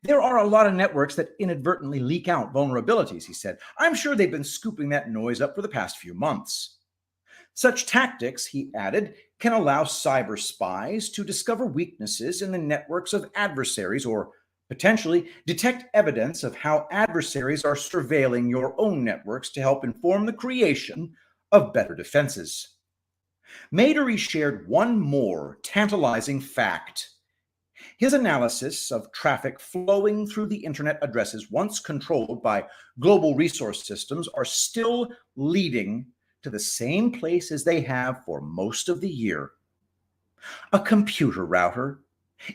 "There are a lot of networks that inadvertently leak out vulnerabilities," he said. "I'm sure they've been scooping that noise up for the past few months." Such tactics, he added, can allow cyber spies to discover weaknesses in the networks of adversaries or potentially detect evidence of how adversaries are surveilling your own networks to help inform the creation of better defenses. Madery shared one more tantalizing fact. His analysis of traffic flowing through the internet addresses once controlled by Global Resource Systems are still leading to the same place as they have for most of the year. A computer router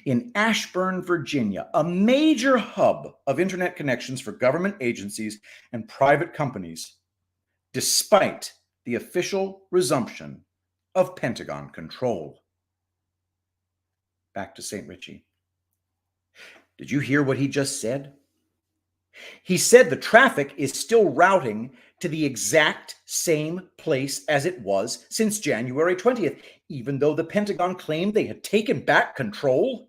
in Ashburn, Virginia, a major hub of internet connections for government agencies and private companies, despite the official resumption of Pentagon control. Back to St. Richie. Did you hear what he just said? He said the traffic is still routing to the exact same place as it was since January 20th, even though the Pentagon claimed they had taken back control.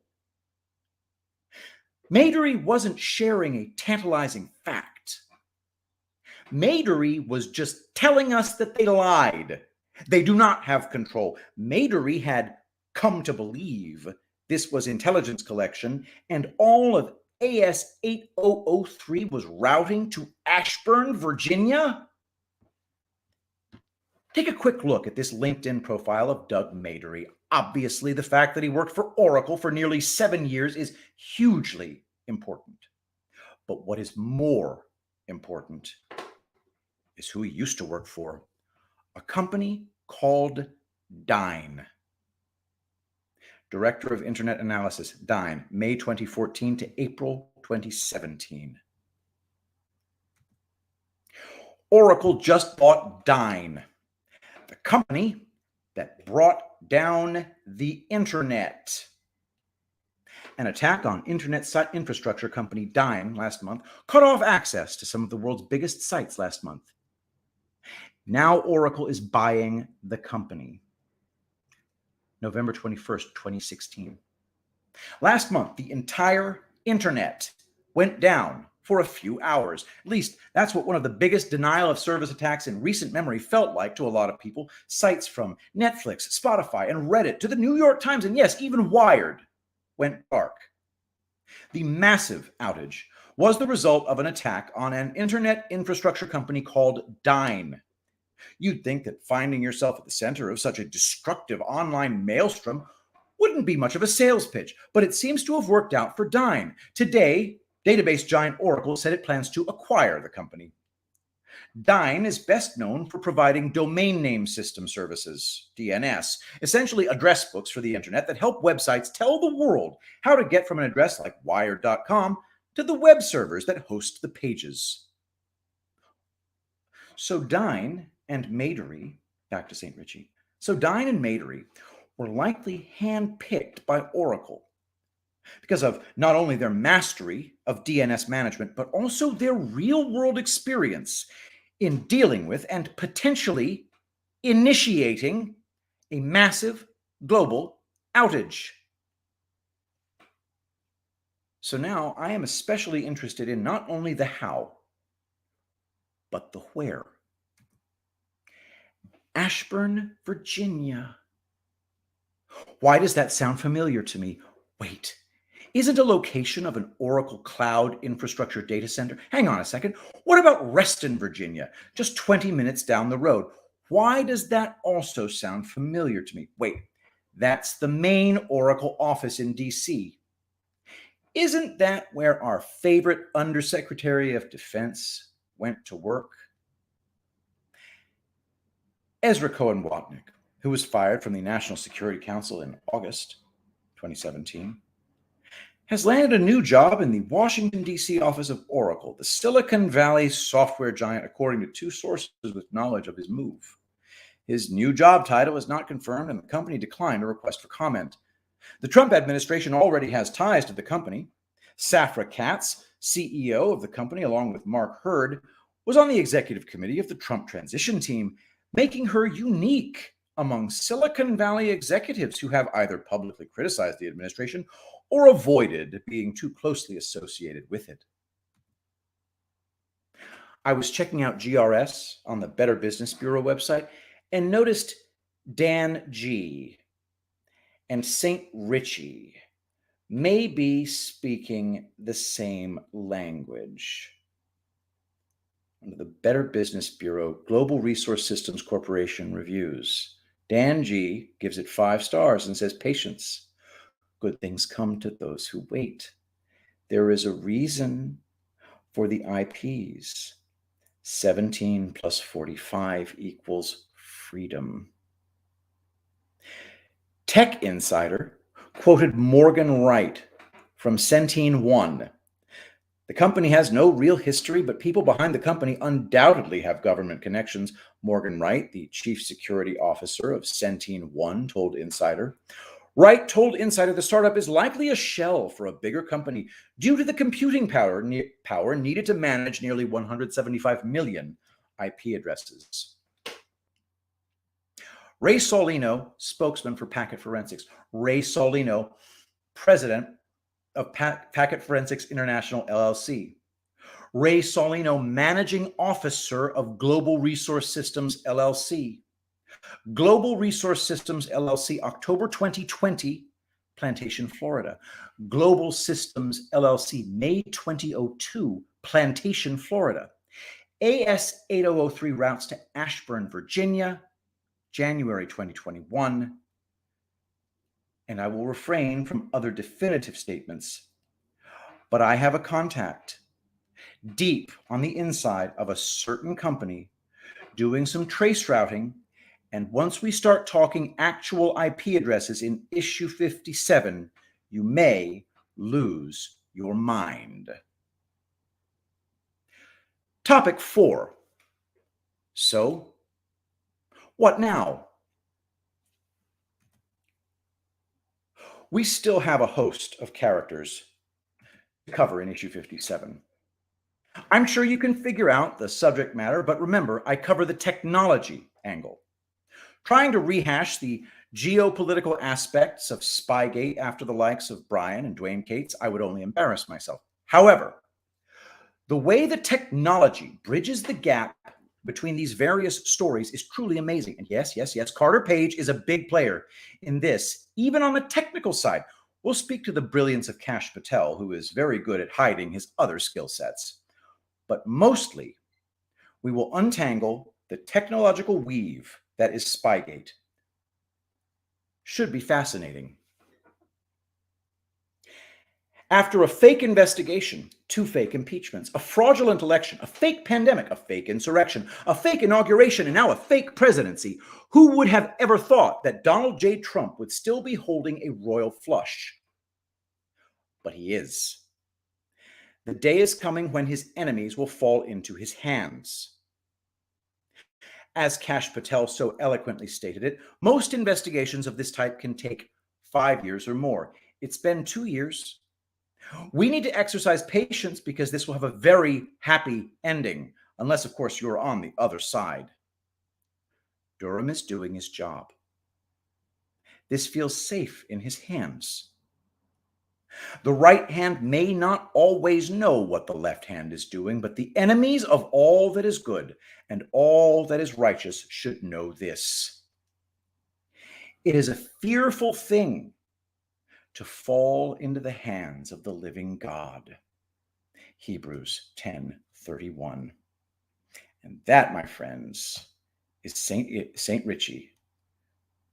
Madory wasn't sharing a tantalizing fact. Madory was just telling us that they lied. They do not have control. Madory had come to believe this was intelligence collection, and all of AS 8003 was routing to Ashburn, Virginia. Take a quick look at this LinkedIn profile of Doug Madory. Obviously, the fact that he worked for Oracle for nearly 7 years is hugely important. But what is more important is who he used to work for, a company called Dyn. Director of Internet Analysis, Dyn, May 2014 to April 2017. Oracle just bought Dyn, the company that brought down the internet. An attack on internet site infrastructure company Dyn last month cut off access to some of the world's biggest sites last month. Now Oracle is buying the company. November 21st, 2016. Last month, the entire internet went down for a few hours. At least that's what one of the biggest denial of service attacks in recent memory felt like to a lot of people. Sites from Netflix, Spotify, and Reddit to the New York Times, and yes, even Wired, went dark. The massive outage was the result of an attack on an internet infrastructure company called Dyn. You'd think that finding yourself at the center of such a destructive online maelstrom wouldn't be much of a sales pitch, but it seems to have worked out for Dyn. Today, database giant Oracle said it plans to acquire the company. Dyn is best known for providing domain name system services, DNS, essentially address books for the internet that help websites tell the world how to get from an address like wired.com to the web servers that host the pages. So Dyn and Madory, back to St. Richie. So Dyn and Madory were likely handpicked by Oracle because of not only their mastery of DNS management, but also their real-world experience in dealing with and potentially initiating a massive global outage. So now I am especially interested in not only the how, but the where. Ashburn, Virginia. Why does that sound familiar to me? Wait, isn't a location of an Oracle Cloud Infrastructure data center? Hang on a second. What about Reston, Virginia? Just 20 minutes down the road. Why does that also sound familiar to me? Wait, that's the main Oracle office in DC. Isn't that where our favorite Undersecretary of Defense went to work? Ezra Cohen-Watnick, who was fired from the National Security Council in August 2017, has landed a new job in the Washington, D.C. office of Oracle, the Silicon Valley software giant, according to two sources with knowledge of his move. His new job title is not confirmed, and the company declined a request for comment. The Trump administration already has ties to the company. Safra Catz, CEO of the company, along with Mark Hurd, was on the executive committee of the Trump transition team, making her unique among Silicon Valley executives who have either publicly criticized the administration or avoided being too closely associated with it. I was checking out GRS on the Better Business Bureau website and noticed Dan G. and St. Richie may be speaking the same language. Under the Better Business Bureau Global Resource Systems Corporation reviews, Dan G. gives it 5 stars and says, patience. Good things come to those who wait. There is a reason for the IPs. 17 plus 45 equals freedom. Tech Insider quoted Morgan Wright from Centene One. The company has no real history, but people behind the company undoubtedly have government connections. Morgan Wright, the chief security officer of Centene One, told Insider. Wright told Insider the startup is likely a shell for a bigger company due to the computing power needed to manage nearly 175 million IP addresses. Ray Solino, spokesman for Packet Forensics. Ray Solino, president of Packet Forensics International, LLC. Ray Solino, managing officer of Global Resource Systems, LLC. Global Resource Systems, LLC, October 2020, Plantation, Florida. Global Systems, LLC, May 2002, Plantation, Florida. AS 8003 routes to Ashburn, Virginia, January 2021. And I will refrain from other definitive statements, but I have a contact deep on the inside of a certain company doing some trace routing. And once we start talking actual IP addresses in issue 57, you may lose your mind. Topic 4. So, what now? We still have a host of characters to cover in issue 57. I'm sure you can figure out the subject matter, but remember, I cover the technology angle. Trying to rehash the geopolitical aspects of Spygate after the likes of Brian and Dwayne Cates, I would only embarrass myself. However, the way the technology bridges the gap between these various stories is truly amazing. And yes, Carter Page is a big player in this, even on the technical side. We'll speak to the brilliance of Kash Patel, who is very good at hiding his other skill sets. But mostly, we will untangle the technological weave that is Spygate. Should be fascinating. After a fake investigation, 2 fake impeachments, a fraudulent election, a fake pandemic, a fake insurrection, a fake inauguration, and now a fake presidency, who would have ever thought that Donald J. Trump would still be holding a royal flush? But he is. The day is coming when his enemies will fall into his hands. As Kash Patel so eloquently stated it, most investigations of this type can take 5 years or more. It's been 2 years. We need to exercise patience because this will have a very happy ending, unless, of course, you're on the other side. Durham is doing his job. This feels safe in his hands. The right hand may not always know what the left hand is doing, but the enemies of all that is good and all that is righteous should know this. It is a fearful thing to fall into the hands of the living God. Hebrews 10:31. And that, my friends, is Saint Richie,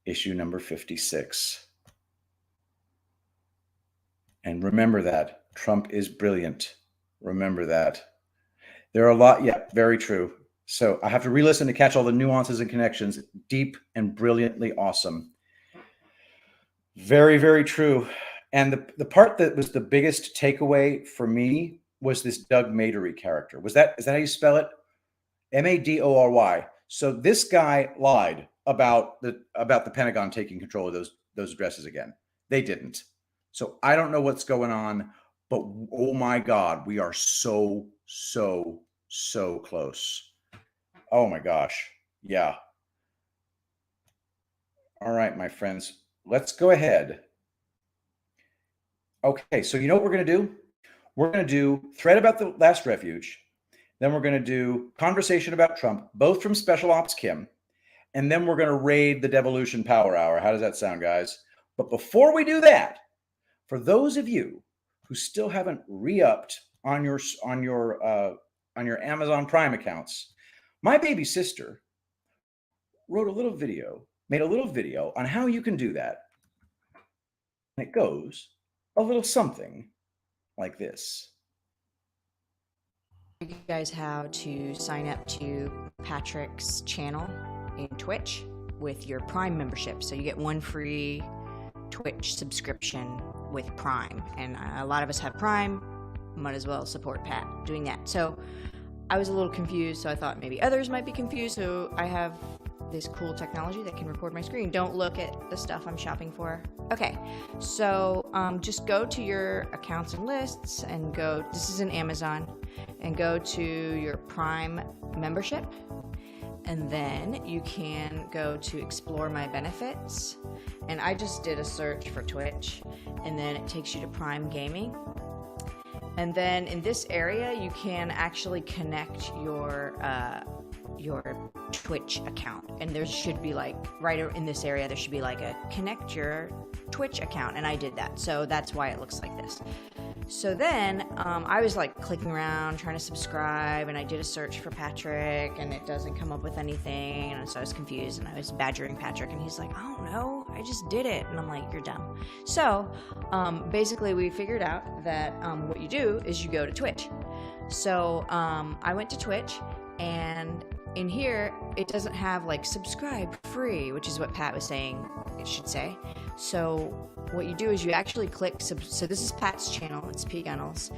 issue number 56. And remember that Trump is brilliant. Remember that. There are a lot, yeah, very true. So I have to re-listen to catch all the nuances and connections. Deep and brilliantly awesome. Very, very true. And the part that was the biggest takeaway for me was this Doug Madory character. Is that how you spell it? Madory. So this guy lied about the Pentagon taking control of those addresses again. They didn't. So I don't know what's going on, but oh my God, we are so close. Oh my gosh. Yeah. All right, my friends, let's go ahead. Okay, so you know what we're going to do? We're going to do thread about the last refuge. Then we're going to do conversation about Trump, both from Special Ops Kim. And then we're going to raid the Devolution Power Hour. How does that sound, guys? But before we do that, for those of you who still haven't re-upped on your Amazon Prime accounts, my baby sister made a little video on how you can do that. And it goes a little something like this.
You guys how to sign up to Patrick's channel. in Twitch with your Prime membership. So you get one free Twitch subscription with Prime. And a lot of us have Prime. Might as well support Pat doing that. So I was a little confused, so I thought maybe others might be confused. So I have this cool technology that can record my screen. Don't look at the stuff I'm shopping for. Okay, so just go to your accounts and lists and go, this is in Amazon, and go to your Prime membership. And then you can go to explore my benefits. And I just did a search for Twitch, and then it takes you to Prime Gaming. And then in this area, you can actually connect your Twitch account. And there should be like, right in this area, there should be like a connect your Twitch account. And I did that. So that's why it looks like this. So then I was like clicking around trying to subscribe, and I did a search for Patrick, and it doesn't come up with anything. And so I was confused, and I was badgering Patrick, and he's like, I don't know, I just did it. And I'm like, you're dumb. So basically we figured out that what you do is you go to Twitch. So I went to Twitch, and in here it doesn't have like subscribe free, which is what Pat was saying it should say. So what you do is you actually click, so this is Pat's channel, it's pgunnels.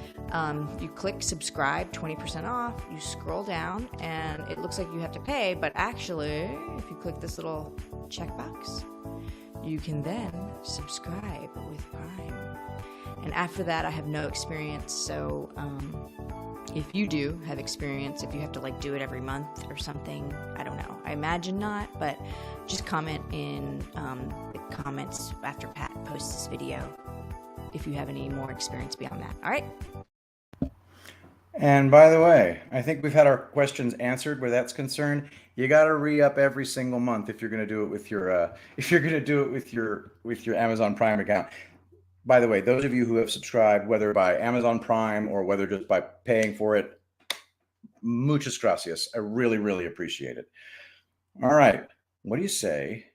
You click subscribe, 20% off, you scroll down, and it looks like you have to pay, but actually, if you click this little checkbox, you can then subscribe with Prime. And after that, I have no experience, so if you do have experience, if you have to like do it every month or something, I don't know. I imagine not, but just comment in the comments after Pat posts this video if you have any more experience beyond that. All right?
And by the way, I think we've had our questions answered where that's concerned. You got to re-up every single month if you're going to do it with your Amazon Prime account. By the way, those of you who have subscribed, whether by Amazon Prime or whether just by paying for it, muchas gracias. I really, really appreciate it. All right. What do you say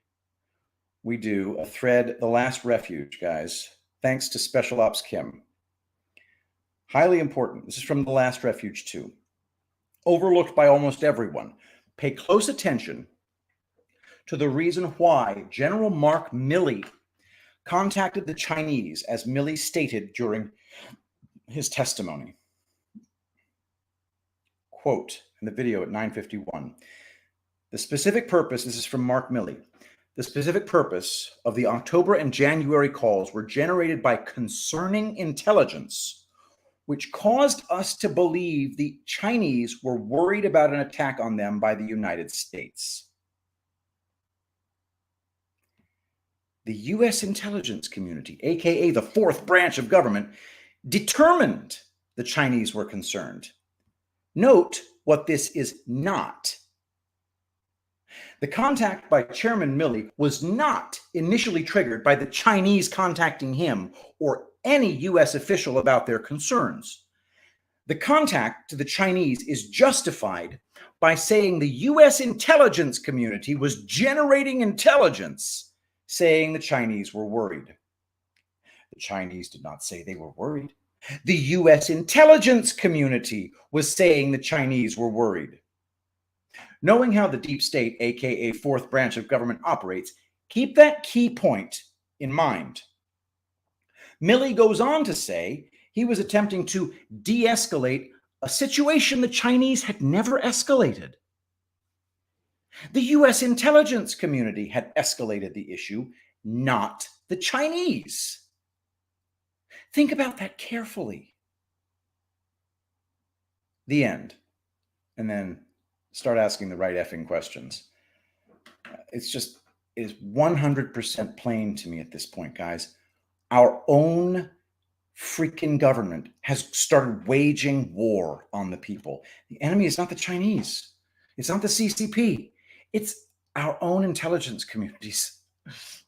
we do a thread, The Last Refuge, guys? Thanks to Special Ops Kim. Highly important. This is from The Last Refuge 2. Overlooked by almost everyone. Pay close attention to the reason why General Mark Milley contacted the Chinese, as Milley stated during his testimony. Quote in the video at 9:51. The specific purpose, this is from Mark Milley, the specific purpose of the October and January calls were generated by concerning intelligence, which caused us to believe the Chinese were worried about an attack on them by the United States. The U.S. intelligence community, aka the fourth branch of government, determined the Chinese were concerned. Note what this is not. The contact by Chairman Milley was not initially triggered by the Chinese contacting him or any U.S. official about their concerns. The contact to the Chinese is justified by saying the U.S. intelligence community was generating intelligence saying the Chinese were worried. The Chinese did not say they were worried. The U.S. intelligence community was saying the Chinese were worried. Knowing how the deep state, aka fourth branch of government, operates, keep that key point in mind. Milley goes on to say he was attempting to de-escalate a situation the Chinese had never escalated. The U.S. intelligence community had escalated the issue, not the Chinese. Think about that carefully. The end. And then start asking the right effing questions. It's 100% plain to me at this point, guys. Our own freaking government has started waging war on the people. The enemy is not the Chinese. It's not the CCP. It's our own intelligence communities.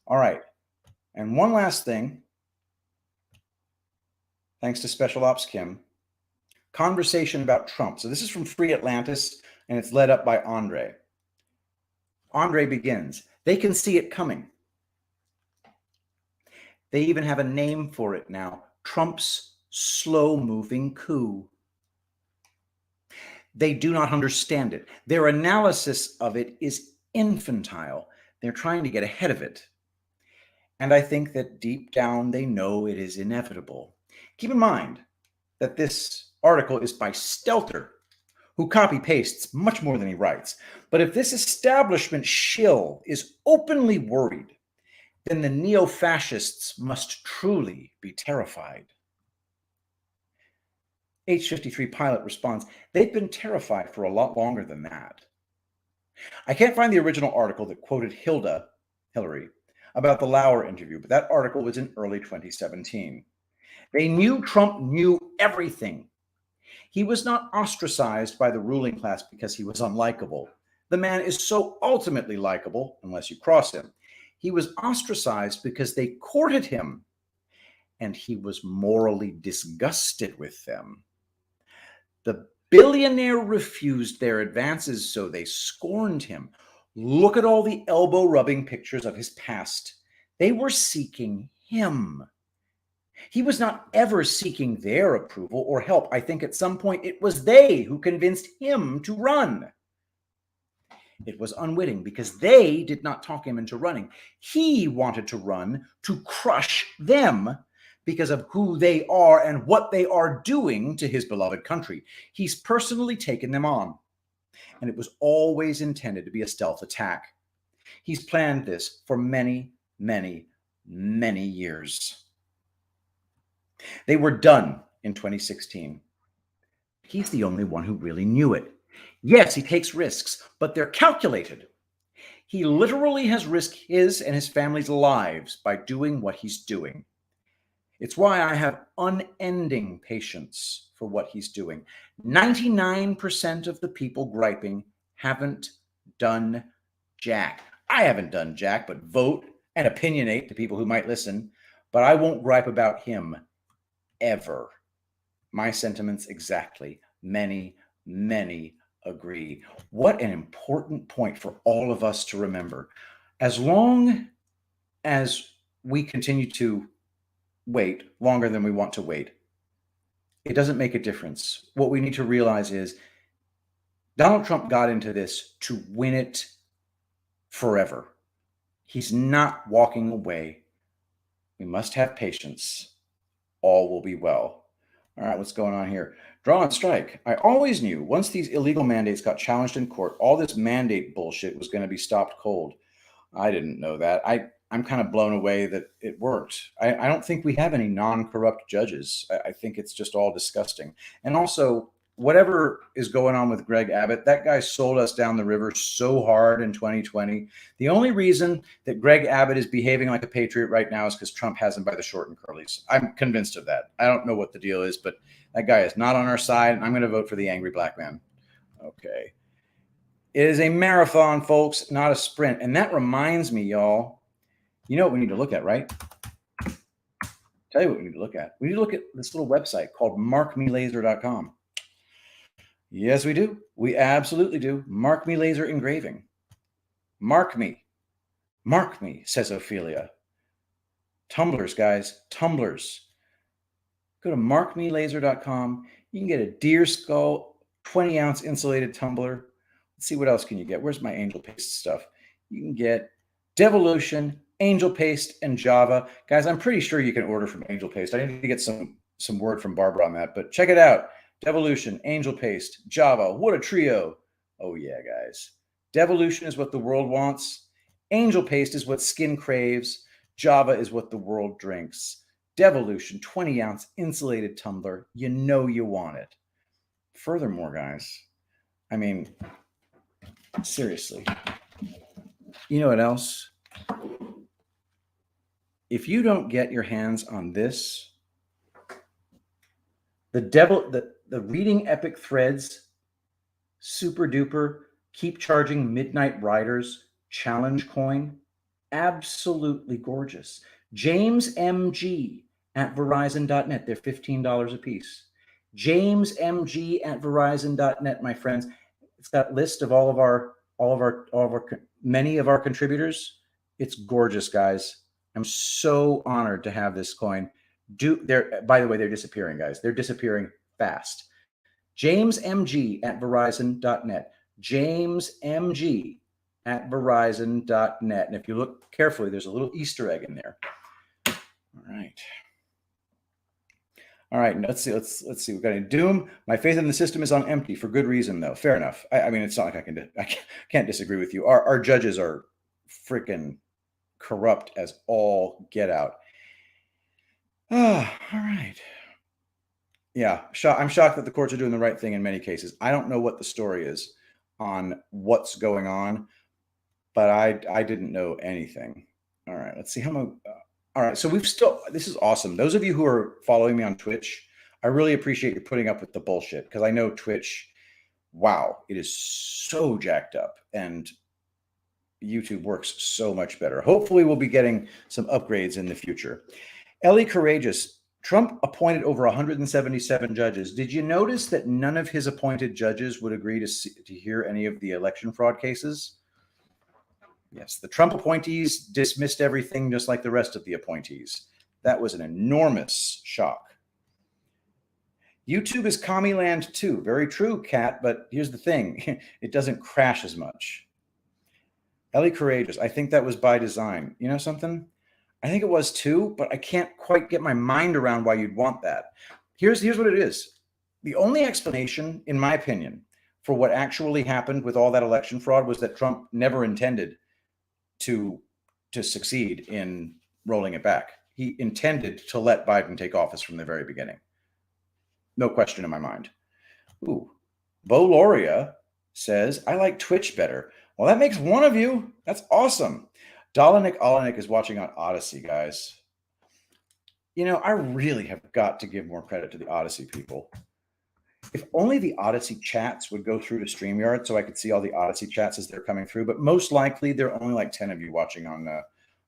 All right. And one last thing. Thanks to Special Ops Kim. Conversation about Trump. So this is from Free Atlantis, and it's led up by Andre. Andre begins. They can see it coming. They even have a name for it now. Trump's slow-moving coup. They do not understand it. Their analysis of it is infantile. They're trying to get ahead of it. And I think that deep down they know it is inevitable. Keep in mind that this article is by Stelter, who copy-pastes much more than he writes. But if this establishment shill is openly worried, then the neo-fascists must truly be terrified. H-53 pilot responds, they've been terrified for a lot longer than that. I can't find the original article that quoted Hillary, about the Lauer interview, but that article was in early 2017. They knew Trump knew everything. He was not ostracized by the ruling class because he was unlikable. The man is so ultimately likable, unless you cross him. He was ostracized because they courted him, and he was morally disgusted with them. The billionaire refused their advances, so they scorned him. Look at all the elbow-rubbing pictures of his past. They were seeking him. He was not ever seeking their approval or help. I think at some point it was they who convinced him to run. It was unwitting because they did not talk him into running. He wanted to run to crush them because of who they are and what they are doing to his beloved country. He's personally taken them on. And it was always intended to be a stealth attack. He's planned this for many, many, many years. They were done in 2016. He's the only one who really knew it. Yes, he takes risks, but they're calculated. He literally has risked his and his family's lives by doing what he's doing. It's why I have unending patience for what he's doing. 99% of the people griping haven't done jack. I haven't done jack, but vote and opinionate to people who might listen. But I won't gripe about him ever. My sentiments exactly. Many, many agree. What an important point for all of us to remember. As long as we continue to wait longer than we want to wait, it doesn't make a difference. What we need to realize is Donald Trump got into this to win it forever. He's not walking away. We must have patience. All will be well. All right, what's going on here? Draw and strike. I always knew once these illegal mandates got challenged in court, all this mandate bullshit was going to be stopped cold. I didn't know that. I'm kind of blown away that it worked. I don't think we have any non-corrupt judges. I think it's just all disgusting. And also, whatever is going on with Greg Abbott, that guy sold us down the river so hard in 2020. The only reason that Greg Abbott is behaving like a patriot right now is because Trump has him by the short and curlies. I'm convinced of that. I don't know what the deal is, but that guy is not on our side. I'm going to vote for the angry black man. Okay. It is a marathon, folks, not a sprint. And that reminds me, y'all, you know what we need to look at, right? Tell you what we need to look at. We need to look at this little website called markmelaser.com. Yes, we do. We absolutely do. Mark Me Laser Engraving. Mark me. Mark me, says Ophelia. Tumblers, guys. Tumblers. Go to markmelaser.com. You can get a deer skull, 20-ounce insulated tumbler. Let's see, what else can you get? Where's my angel paste stuff? You can get Devolution, Angel Paste, and Java. Guys, I'm pretty sure you can order from Angel Paste. I need to get some word from Barbara on that, but check it out. Devolution, Angel Paste, Java. What a trio. Oh, yeah, guys. Devolution is what the world wants. Angel Paste is what skin craves. Java is what the world drinks. Devolution, 20-ounce insulated tumbler. You know you want it. Furthermore, guys, I mean, seriously, you know what else? If you don't get your hands on this, the Reading Epic Threads super duper keep charging Midnight Riders challenge coin, absolutely gorgeous. James MG at Verizon.net. They're $15 a piece. James MG at Verizon.net, my friends. It's got a list of many of our contributors. It's gorgeous, guys. I'm so honored to have this coin. By the way, they're disappearing, guys. They're disappearing fast. James MG at Verizon.net. James MG at verizon.net. And if you look carefully, there's a little Easter egg in there. All right. All right, let's see. Let's see. We've got a Doom. My faith in the system is on empty for good reason, though. Fair enough. I mean, it's not like I can't disagree with you. Our judges are freaking corrupt as all get out. All right. Yeah, I'm shocked that the courts are doing the right thing in many cases. I don't know what the story is on what's going on, but I didn't know anything. All right, let's see how much. All right, so this is awesome. Those of you who are following me on Twitch, I really appreciate you putting up with the bullshit, because I know Twitch, wow, it is so jacked up, and YouTube works so much better. Hopefully we'll be getting some upgrades in the future. Ellie Courageous, Trump appointed over 177 judges. Did you notice that none of his appointed judges would agree to hear any of the election fraud cases? Yes, the Trump appointees dismissed everything just like the rest of the appointees. That was an enormous shock. YouTube is commie land too. Very true, Kat, but here's the thing. It doesn't crash as much. Ellie Courageous, I think that was by design. You know something? I think it was too, but I can't quite get my mind around why you'd want that. Here's what it is. The only explanation, in my opinion, for what actually happened with all that election fraud was that Trump never intended to succeed in rolling it back. He intended to let Biden take office from the very beginning. No question in my mind. Ooh, Bo Loria says, I like Twitch better. Well, that makes one of you. That's awesome. Dolinik Olenik is watching on Odyssey, guys. You know, I really have got to give more credit to the Odyssey people. If only the Odyssey chats would go through to StreamYard so I could see all the Odyssey chats as they're coming through. But most likely, there are only like 10 of you watching on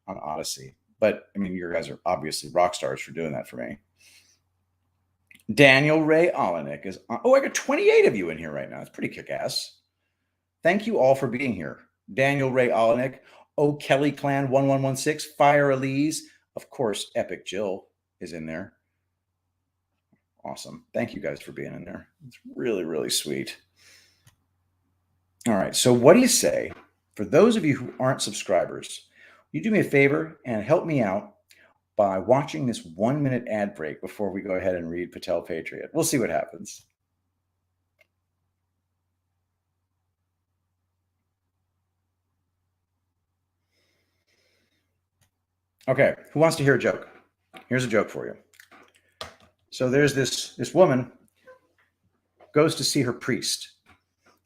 Odyssey. But, I mean, you guys are obviously rock stars for doing that for me. Daniel Ray Olenik is... Oh, I got 28 of you in here right now. That's pretty kick-ass. Thank you all for being here. Daniel Ray Olenik, O Kelly Clan 1116, Fire Elise. Of course, Epic Jill is in there. Awesome. Thank you guys for being in there. It's really, really sweet. All right. So what do you say, for those of you who aren't subscribers, you do me a favor and help me out by watching this 1-minute ad break before we go ahead and read Patel Patriot. We'll see what happens. Okay. Who wants to hear a joke? Here's a joke for you. So there's this woman goes to see her priest.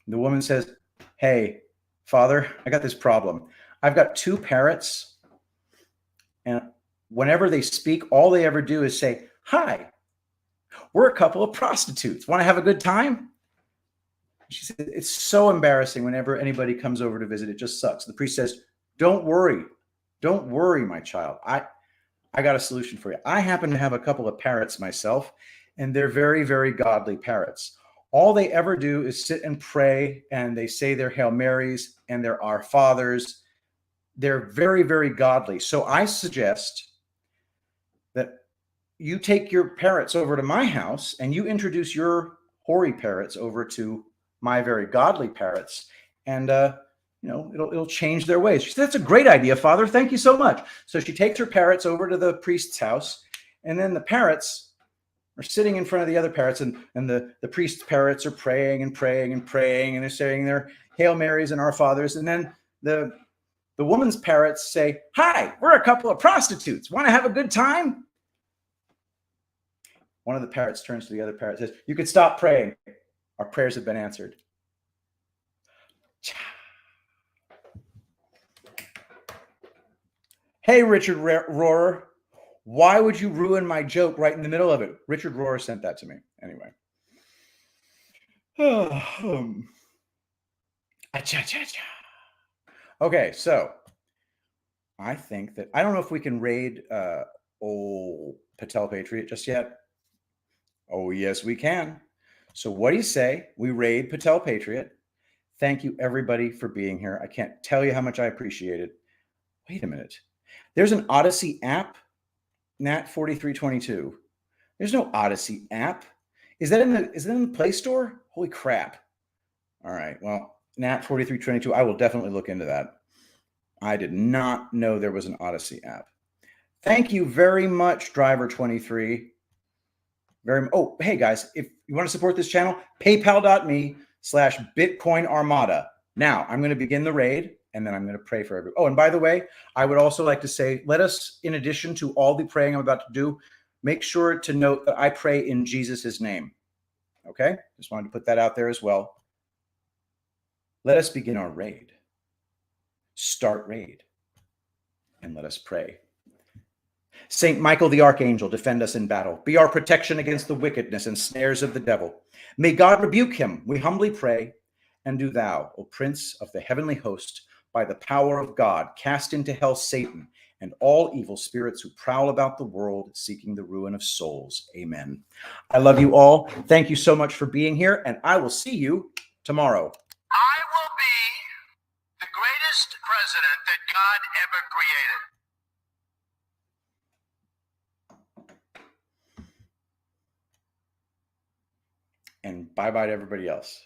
The woman says, hey, Father, I got this problem. I've got 2 parrots, and whenever they speak, all they ever do is say, hi, we're a couple of prostitutes. Want to have a good time? She said, it's so embarrassing whenever anybody comes over to visit. It just sucks. The priest says, don't worry. Don't worry, my child. I got a solution for you. I happen to have a couple of parrots myself, and they're very, very godly parrots. All they ever do is sit and pray, and they say their Hail Marys and their Our Fathers. They're very, very godly. So I suggest that you take your parrots over to my house and you introduce your hoary parrots over to my very godly parrots, and it'll change their ways. She said, that's a great idea, Father. Thank you so much. So she takes her parrots over to the priest's house, and then the parrots are sitting in front of the other parrots, and the priest's parrots are praying and praying and praying, and they're saying their Hail Marys and Our Fathers. And then the woman's parrots say, hi, we're a couple of prostitutes. Want to have a good time? One of the parrots turns to the other parrot and says, you could stop praying. Our prayers have been answered. Hey, Richard Rohrer, why would you ruin my joke right in the middle of it? Richard Rohrer sent that to me. Anyway. Okay, so I think that, I don't know if we can raid old Patel Patriot just yet. Oh, yes, we can. So what do you say we raid Patel Patriot? Thank you, everybody, for being here. I can't tell you how much I appreciate it. Wait a minute. There's an Odyssey app, Nat4322. There's no Odyssey app. Is that in the Play Store? Holy crap. All right. Well, Nat 4322. I will definitely look into that. I did not know there was an Odyssey app. Thank you very much, Driver23. Oh, hey guys, if you want to support this channel, paypal.me/Bitcoin Armada. Now I'm going to begin the raid and then I'm going to pray for everyone. Oh, and by the way, I would also like to say, let us, in addition to all the praying I'm about to do, make sure to note that I pray in Jesus' name. Okay? Just wanted to put that out there as well. Let us begin our raid. Start raid. And let us pray. Saint Michael the Archangel, defend us in battle. Be our protection against the wickedness and snares of the devil. May God rebuke him, we humbly pray. And do thou, O Prince of the heavenly host, by the power of God, cast into hell Satan and all evil spirits who prowl about the world seeking the ruin of souls. Amen. I love you all. Thank you so much for being here, and I will see you tomorrow.
I will be the greatest president that God ever created.
And bye-bye to everybody else.